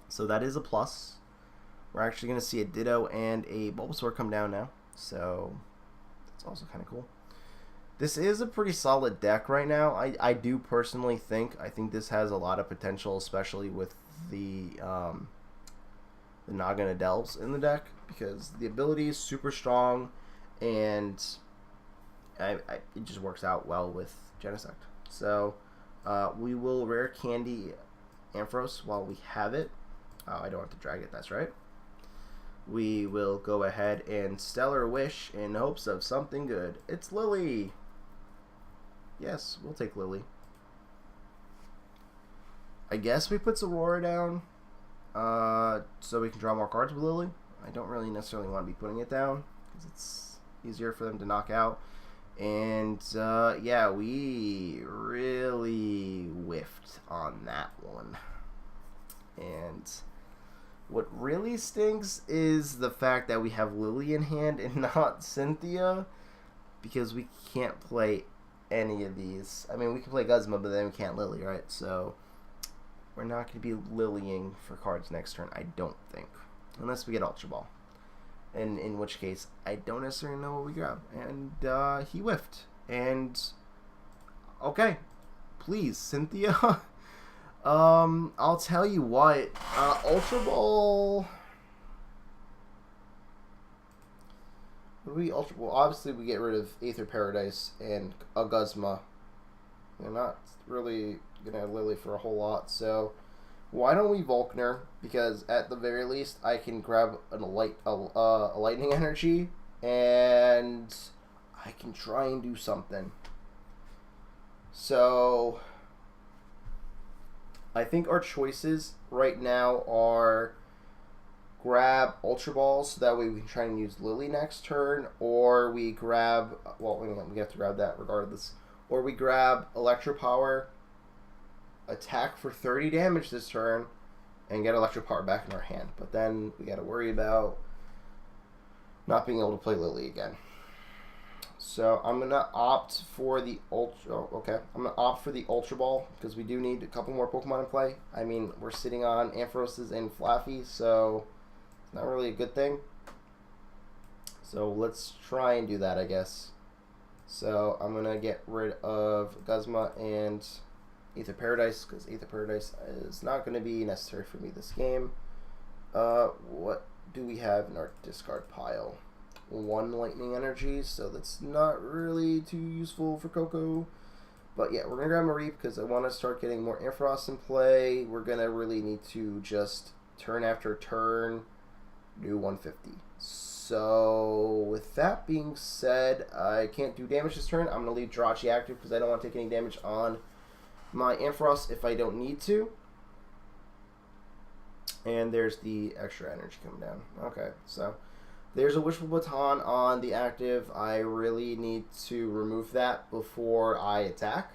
So that is a plus. We're actually going to see a Ditto and a Bulbasaur come down now. So that's also kind of cool. This is a pretty solid deck right now. I do personally think. I think this has a lot of potential, especially with the Naga Delves in the deck, because the ability is super strong, and it just works out well with Genesect. So we will rare candy Ampharos while we have it. I don't have to drag it, that's right. We will go ahead and Stellar Wish in hopes of something good. It's Lily! Yes, we'll take Lily. I guess we put Aurora down so we can draw more cards with Lily. I don't really necessarily want to be putting it down because it's easier for them to knock out. And yeah, we really whiffed on that one. And what really stinks is the fact that we have Lily in hand and not Cynthia, because we can't play any of these. I mean, we can play Guzma, but then we can't Lily, right? So we're not going to be Lilying for cards next turn, I don't think. Unless we get Ultra Ball. And in which case, I don't necessarily know what we grab. And he whiffed. And okay, please, Cynthia. I'll tell you what, Ultra Ball. Well, obviously we get rid of Aether Paradise and a Guzma. We're not really gonna Lily for a whole lot, so why don't we Volkner? Because at the very least, I can grab a lightning energy, and I can try and do something. So I think our choices right now are grab Ultra Balls, so that way we can try and use Lily next turn, or we grab, well, we have to grab that regardless, or we grab Electro Power, attack for 30 damage this turn, and get Electro Power back in our hand. But then we got to worry about not being able to play Lily again. So I'm gonna opt for the I'm gonna opt for the Ultra Ball, because we do need a couple more Pokemon in play. I mean, we're sitting on Ampharoses and Flaffy, so it's not really a good thing. So let's try and do that, I guess. So I'm gonna get rid of Guzma and Aether Paradise, because Aether Paradise is not gonna be necessary for me this game. What do we have in our discard pile? One Lightning Energy, so that's not really too useful for Coco. But yeah, we're going to grab Mareep because I want to start getting more Ampharos in play. We're going to really need to just turn after turn do 150. So with that being said, I can't do damage this turn. I'm going to leave Jirachi active because I don't want to take any damage on my Ampharos if I don't need to. And there's the extra energy coming down. Okay, so there's a Wishful Baton on the active. I really need to remove that before I attack.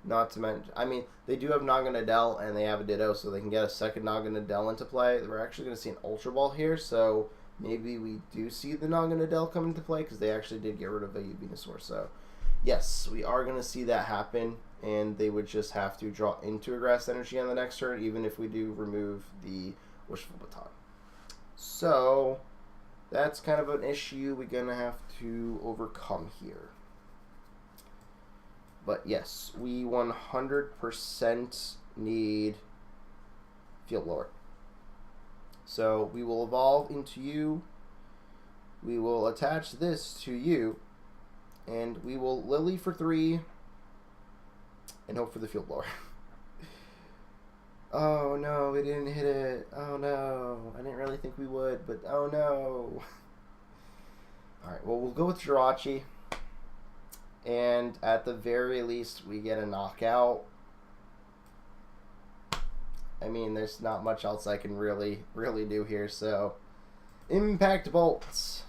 Not to mention, I mean, they do have Naga Nadell and they have a Ditto, so they can get a second Naga Nadell into play. We're actually going to see an Ultra Ball here, so maybe we do see the Naga Nadell come into play, because they actually did get rid of a Venusaur. So yes, we are going to see that happen, and they would just have to draw into a Grass Energy on the next turn, even if we do remove the Wishful Baton. So that's kind of an issue we're going to have to overcome here. But yes, we 100% need Field Blower. So we will evolve into you. We will attach this to you. And we will Lily for 3 and hope for the Field Blower. Oh no, we didn't hit it. Oh no. I didn't really think we would, but oh no. Alright, well, we'll go with Jirachi. And at the very least, we get a knockout. I mean, there's not much else I can really do here, so Impact Bolts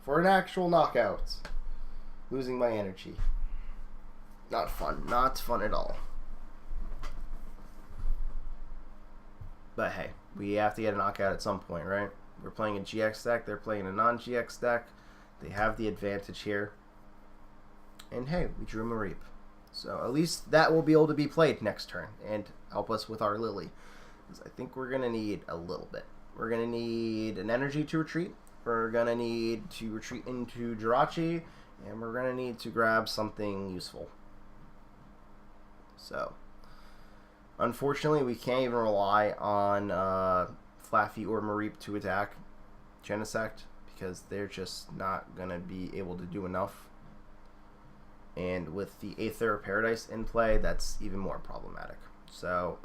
for an actual knockout. Losing my energy. Not fun. Not fun at all. But hey, we have to get a knockout at some point, right? We're playing a GX deck. They're playing a non-GX deck. They have the advantage here. And hey, we drew Mareep. So at least that will be able to be played next turn and help us with our Lily. Because I think we're going to need a little bit. We're going to need an energy to retreat. We're going to need to retreat into Jirachi. And we're going to need to grab something useful. So, unfortunately, we can't even rely on Flaffy or Mareep to attack Genesect, because they're just not going to be able to do enough. And with the Aether Paradise in play, that's even more problematic. So,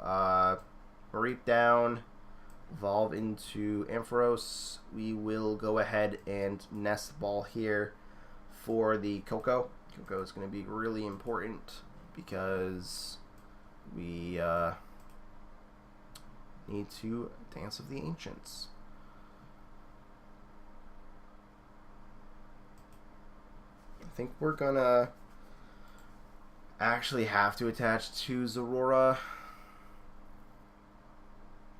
Mareep down, evolve into Ampharos. We will go ahead and Nest Ball here for the Koko. Koko is going to be really important because we need to Dance of the Ancients. I think we're gonna actually have to attach to Zorora,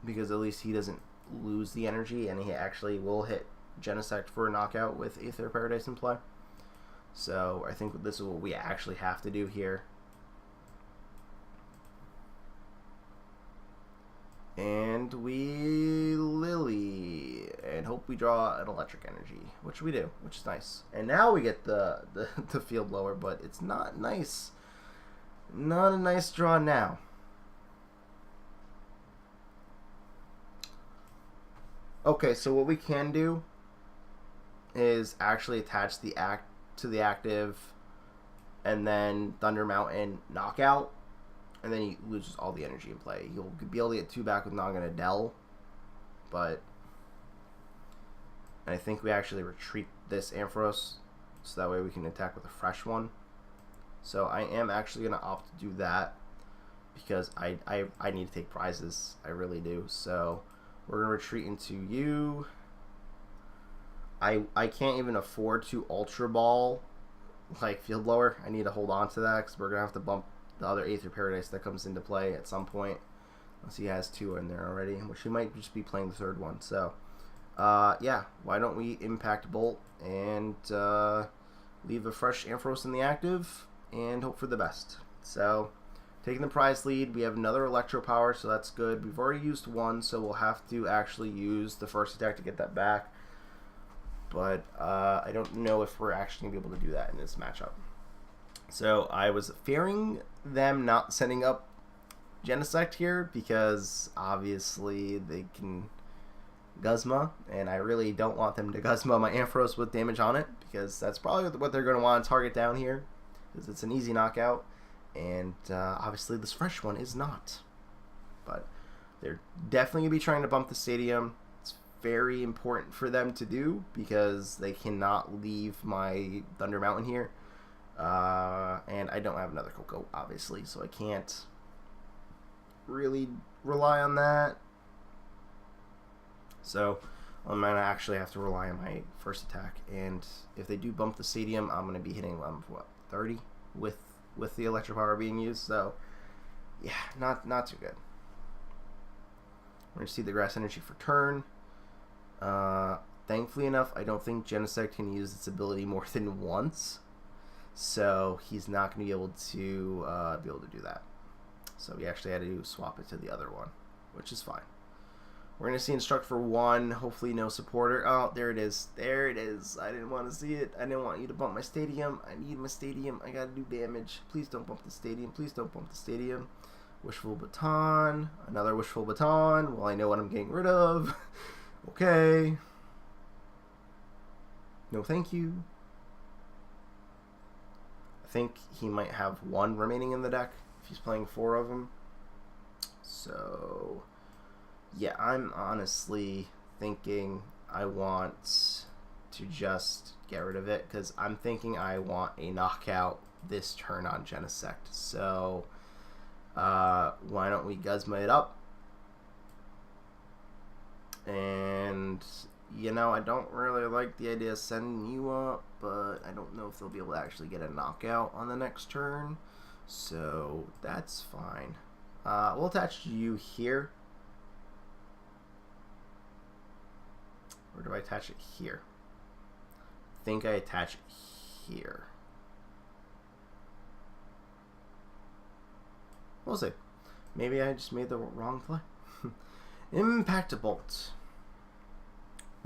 because at least he doesn't lose the energy, and he actually will hit Genesect for a knockout with Aether Paradise in play. So I think this is what we actually have to do here. And we Lily, and hope we draw an electric energy, which we do, which is nice. And now we get the field blower, but it's not nice. Not a nice draw now. Okay, so what we can do is actually attach the to the active, and then Thunder Mountain knockout, and then he loses all the energy in play. He'll be able to get 2 back with Naga and Adele, but I think we actually retreat this Ampharos, so that way we can attack with a fresh one. So I am actually going to opt to do that, because I need to take prizes. I really do. So we're going to retreat into you. I can't even afford to Ultra Ball like Field Blower. I need to hold on to that, because we're going to have to bump the other Aether Paradise that comes into play at some point. Unless he has 2 in there already, which he might just be playing the 3rd one. So, yeah, why don't we Impact Bolt and leave a fresh Ampharos in the active and hope for the best. So, taking the prize lead, we have another Electro Power, so that's good. We've already used 1, so we'll have to actually use the first attack to get that back. But I don't know if we're actually going to be able to do that in this matchup. So I was fearing them not sending up Genesect here, because obviously they can Guzma, and I really don't want them to Guzma my Ampharos with damage on it, because that's probably what they're going to want to target down here, because it's an easy knockout, and obviously this fresh one is not. But they're definitely going to be trying to bump the stadium. It's very important for them to do, because they cannot leave my Thunder Mountain here. And I don't have another Koko, obviously, so I can't really rely on that. So I'm going to actually have to rely on my first attack. And if they do bump the stadium, I'm going to be hitting them, what, 30 with the Electro Power being used. So, yeah, not too good. We're going to see the Grass Energy for turn. Thankfully enough, I don't think Genesect can use its ability more than once. So he's not going to be able to do that. So we actually had to swap it to the other one, which is fine. We're going to see Instruct for 1. Hopefully no supporter. Oh, there it is. There it is. I didn't want to see it. I didn't want you to bump my stadium. I need my stadium. I got to do damage. Please don't bump the stadium. Please don't bump the stadium. Wishful Baton. Another Wishful Baton. Well, I know what I'm getting rid of. Okay. No thank you. I think he might have 1 remaining in the deck if he's playing 4 of them. So, yeah, I'm honestly thinking I want to just get rid of it, because I'm thinking I want a knockout this turn on Genesect. So, why don't we Guzma it up? And, you know, I don't really like the idea of sending you up, but I don't know if they'll be able to actually get a knockout on the next turn. So, that's fine. We'll attach you here. Or do I attach it here? I think I attach it here. We'll see. Maybe I just made the wrong play. Impact Bolt.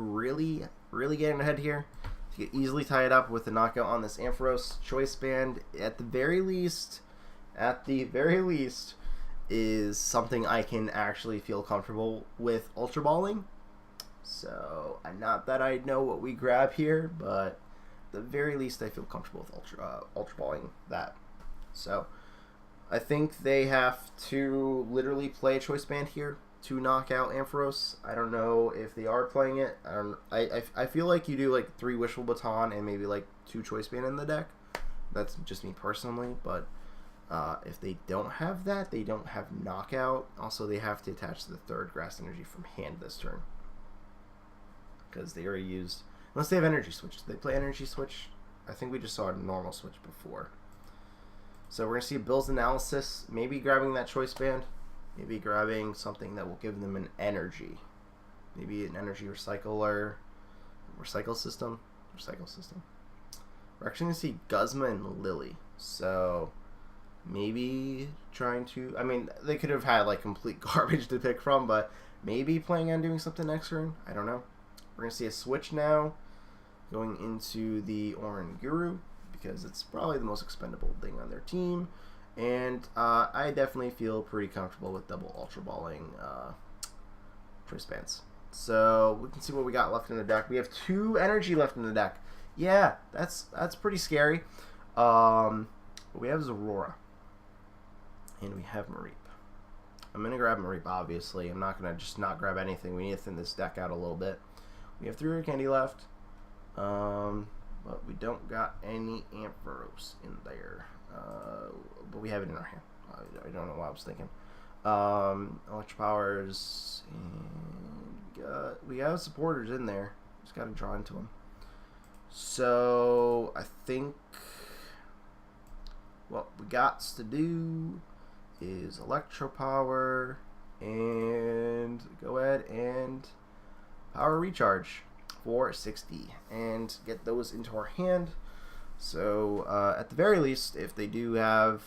really getting ahead here. You can easily tie it up with a knockout on this Ampharos choice band. At the very least, is something I can actually feel comfortable with ultra balling. So, not that I know what we grab here, but at the very least I feel comfortable with ultra balling that. So, I think they have to literally play a choice band here to knock out Ampharos. I don't know if they are playing it. I feel like you do like 3 Wishful Baton and maybe like 2 choice band in the deck. That's just me personally, but if they don't have that, they don't have knockout. Also, they have to attach the 3rd grass energy from hand this turn, because they already used, unless they have energy switch. Did they play energy switch? I think we just saw a normal switch before. So we're going to see Bill's analysis, maybe grabbing that choice band, maybe grabbing something that will give them an energy. Maybe an energy recycle system. We're actually going to see Guzma and Lily. So maybe trying to, I mean, they could have had like complete garbage to pick from, but maybe planning on doing something next turn. I don't know. We're going to see a switch now going into the Oran Guru, because it's probably the most expendable thing on their team. And I definitely feel pretty comfortable with double ultra balling choice bands. So we can see what we got left in the deck. We have 2 energy left in the deck. Yeah, that's pretty scary. We have Zorora. And we have Mareep. I'm going to grab Mareep, obviously. I'm not going to just not grab anything. We need to thin this deck out a little bit. We have 3 Rare Candy left. But we don't got any Ampharos in there. But we have it in our hand. I don't know what I was thinking. Electro Powers. And we have supporters in there. Just got to draw into them. So I think what we got to do is Electro Power and go ahead and Power Recharge for 60 and get those into our hand. So at the very least, if they do have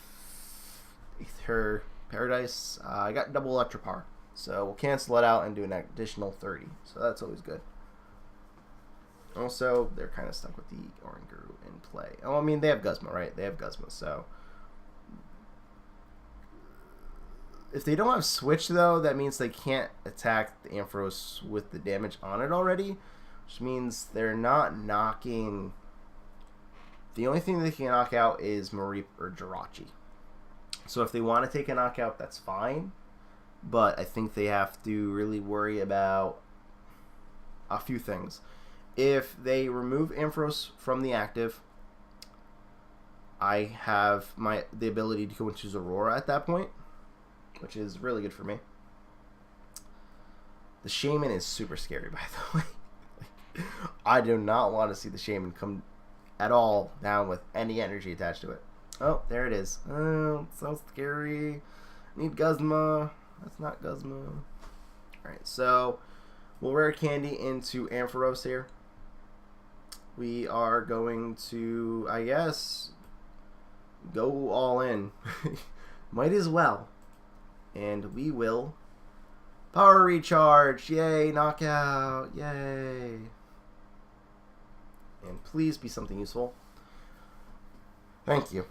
Aether Paradise, I got double Electro Power, so we'll cancel it out and do an additional 30. So that's always good. Also, they're kind of stuck with the Oran Guru in play. Oh, I mean, they have Guzma, right? They have Guzma, so if they don't have Switch, though, that means they can't attack the Ampharos with the damage on it already, which means they're not knocking. The only thing they can knock out is Mareep or Jirachi. So if they want to take a knockout, that's fine. But I think they have to really worry about a few things. If they remove Ampharos from the active, I have the ability to go into Zorora at that point, which is really good for me. The Shaman is super scary, by the way. I do not want to see the Shaman come at all down with any energy attached to it. Oh, there it is. Oh, it's so scary. Need Guzma. That's not Guzma. Alright, so we'll Rare Candy into Ampharos here. We are going to, I guess, go all in. Might as well. And we will Power Recharge. Yay, knockout. Yay. And please be something useful. Thank you.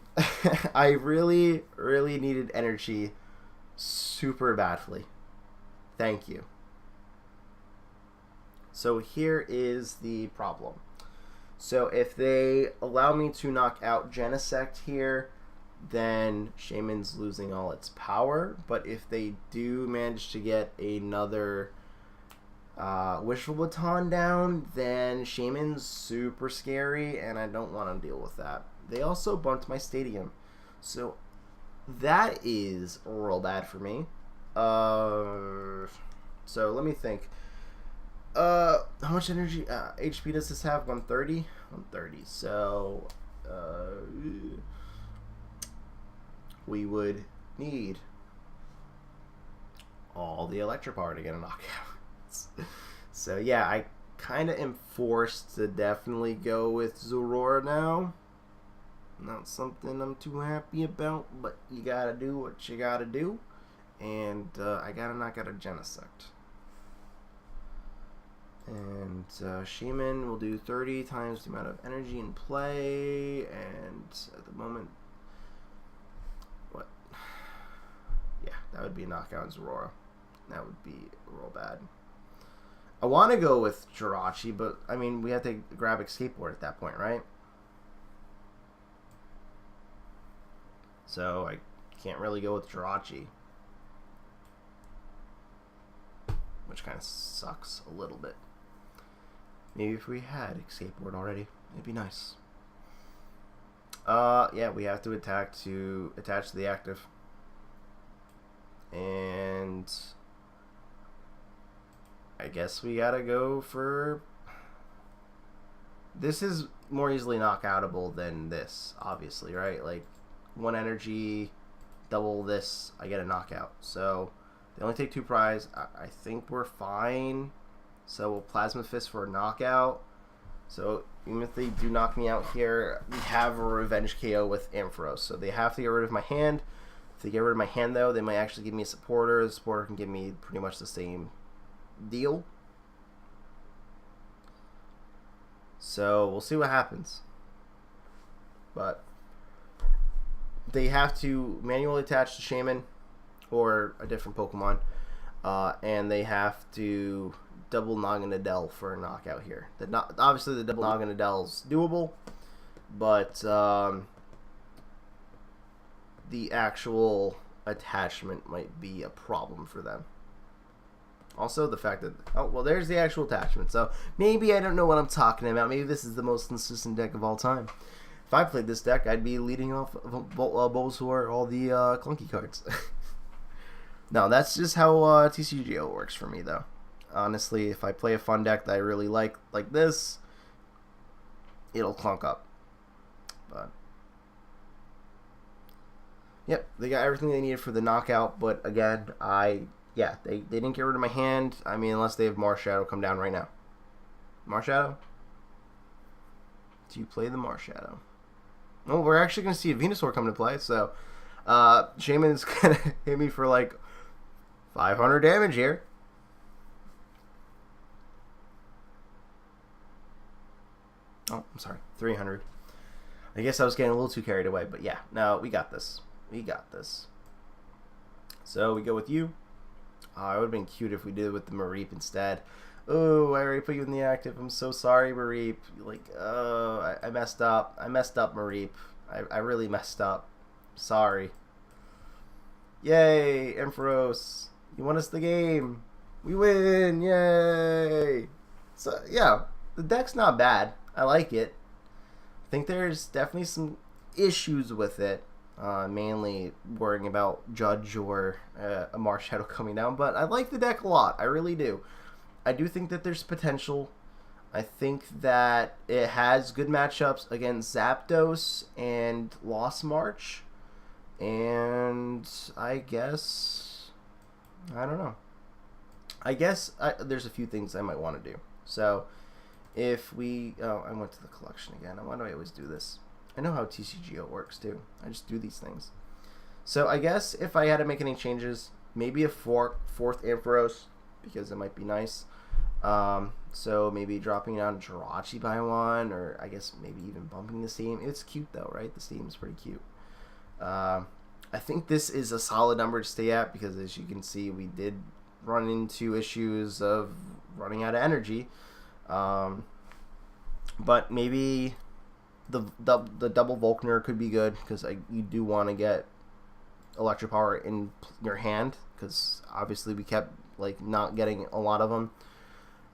I really, really needed energy super badly. Thank you. So here is the problem. So if they allow me to knock out Genesect here, then Shaman's losing all its power. But if they do manage to get another Wishful Baton down, then Shaman's super scary, and I don't want to deal with that. They also bumped my stadium, so that is real bad for me. So let me think. How much energy, HP does this have? 130? 130. So, we would need all the Electro Power to get a knockout. So, yeah, I kind of am forced to definitely go with Zorora now. Not something I'm too happy about, but you gotta do what you gotta do. And I gotta knock out a Genesect. And Shaman will do 30 times the amount of energy in play, and at the moment, what? Yeah, that would be a knockout in Zorora. That would be real bad. I want to go with Jirachi, but I mean, we have to grab a skateboard at that point, right? So I can't really go with Jirachi, which kind of sucks a little bit. Maybe if we had a skateboard already, it'd be nice. Yeah, we have to attach to the active. And I guess we gotta go for... This is more easily knockoutable than this, obviously, right? Like, 1 energy, double this, I get a knockout. So, they only take 2 prize. I think we're fine. So we'll Plasma Fist for a knockout. So even if they do knock me out here, we have a revenge KO with Ampharos. So they have to get rid of my hand. If they get rid of my hand, though, they might actually give me a supporter. The supporter can give me pretty much the same deal. So we'll see what happens. But they have to manually attach the Shaman or a different Pokemon. And they have to double Naganadel for a knockout here. Obviously, the double Naganadel is doable, but the actual attachment might be a problem for them. Also, the fact that... Oh, well, there's the actual attachment. So, maybe I don't know what I'm talking about. Maybe this is the most consistent deck of all time. If I played this deck, I'd be leading off Bulbasaur, all the clunky cards. No, that's just how TCGO works for me, though. Honestly, if I play a fun deck that I really like this, it'll clunk up. But yep, they got everything they needed for the knockout. But again, they didn't get rid of my hand. I mean, unless they have Marshadow come down right now. Marshadow? Do you play the Marshadow? Well, we're actually going to see a Venusaur come into play. So Shaman's going to hit me for like 500 damage here. Oh, I'm sorry, 300. I guess I was getting a little too carried away, but yeah, no, we got this. We got this. So we go with you. It would have been cute if we did it with the Mareep instead. Oh, I already put you in the active. I'm so sorry, Mareep. Like, oh, I messed up. I messed up, Mareep. I really messed up. Sorry. Yay, Ampharos. You won us the game. We win. Yay. So, yeah, the deck's not bad. I like it. I think there's definitely some issues with it. Mainly worrying about Judge or a Marshadow coming down. But I like the deck a lot. I really do. I do think that there's potential. I think that it has good matchups against Zapdos and Lost March. And I guess... I don't know. I guess there's a few things I might want to do. So... If we... Oh, I went to the collection again. Why do I always do this? I know how TCGO works, too. I just do these things. So, I guess if I had to make any changes, maybe a fourth Ampharos, because it might be nice. So, maybe dropping down Jirachi by 1, or I guess maybe even bumping the Steam. It's cute, though, right? The Steam is pretty cute. I think this is a solid number to stay at, because as you can see, we did run into issues of running out of energy. But maybe the double Volkner could be good, because you do want to get electric power in your hand, because obviously we kept like not getting a lot of them.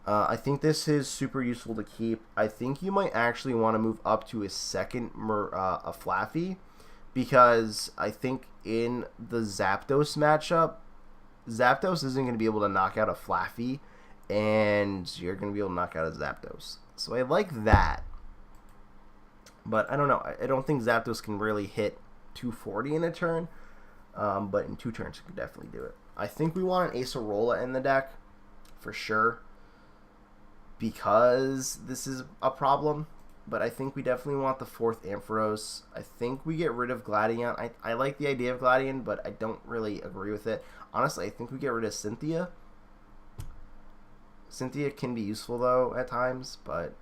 I think this is super useful to keep. I think you might actually want to move up to a second a Flaffy, because I think in the Zapdos matchup, Zapdos isn't going to be able to knock out a Flaffy, and you're going to be able to knock out a Zapdos. So I like that. But I don't know. I don't think Zapdos can really hit 240 in a turn. But in 2 turns, you can definitely do it. I think we want an Acerola in the deck, for sure, because this is a problem. But I think we definitely want the 4th Ampharos. I think we get rid of Gladion. I like the idea of Gladion, but I don't really agree with it. Honestly, I think we get rid of Cynthia. Cynthia can be useful, though, at times, but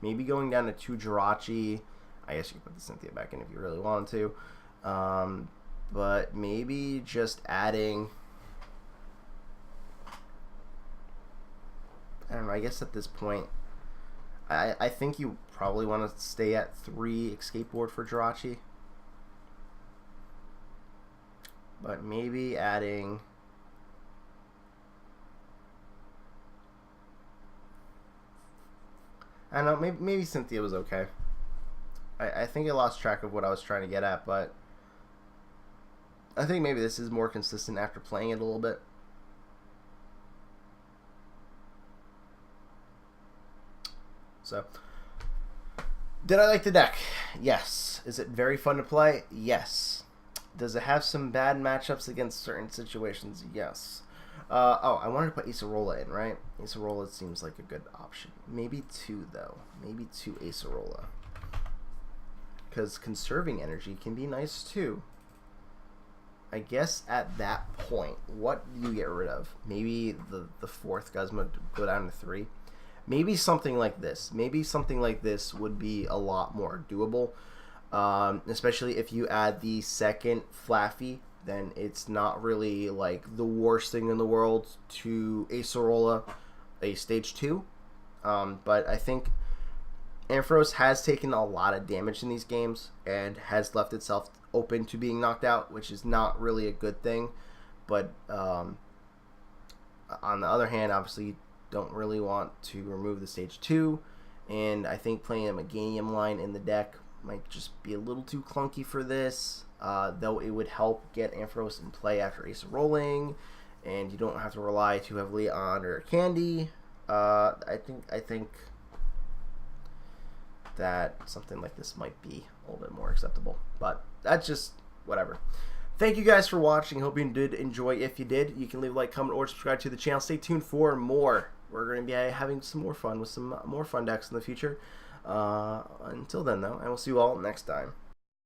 maybe going down to 2 Jirachi. I guess you could put the Cynthia back in if you really wanted to. But maybe just adding... I don't know, I guess at this point, I think you probably want to stay at 3 escape board for Jirachi. But maybe adding... I don't know, maybe Cynthia was okay. I think I lost track of what I was trying to get at, but I think maybe this is more consistent after playing it a little bit. So, did I like the deck? Yes. Is it very fun to play? Yes. Does it have some bad matchups against certain situations? Yes. Oh, I wanted to put Acerola in, right? Acerola seems like a good option. Maybe 2, though. Maybe 2 Acerola. Because conserving energy can be nice, too. I guess at that point, what do you get rid of? Maybe the 4th Guzma go down to 3. Maybe something like this. Maybe something like this would be a lot more doable. Especially if you add the 2nd Flaffy, then it's not really like the worst thing in the world to Acerola a stage 2. But I think Ampharos has taken a lot of damage in these games and has left itself open to being knocked out, which is not really a good thing. But on the other hand, obviously you don't really want to remove the stage 2, and I think playing a Meganium line in the deck might just be a little too clunky for this, though it would help get Ampharos in play after Ace Rolling, and you don't have to rely too heavily on Rare Candy. I think that something like this might be a little bit more acceptable, but that's just whatever. Thank you guys for watching. Hope you did enjoy. If you did, you can leave a like, comment, or subscribe to the channel. Stay tuned for more. We're going to be having some more fun with some more fun decks in the future. Until then, though, I will see you all next time.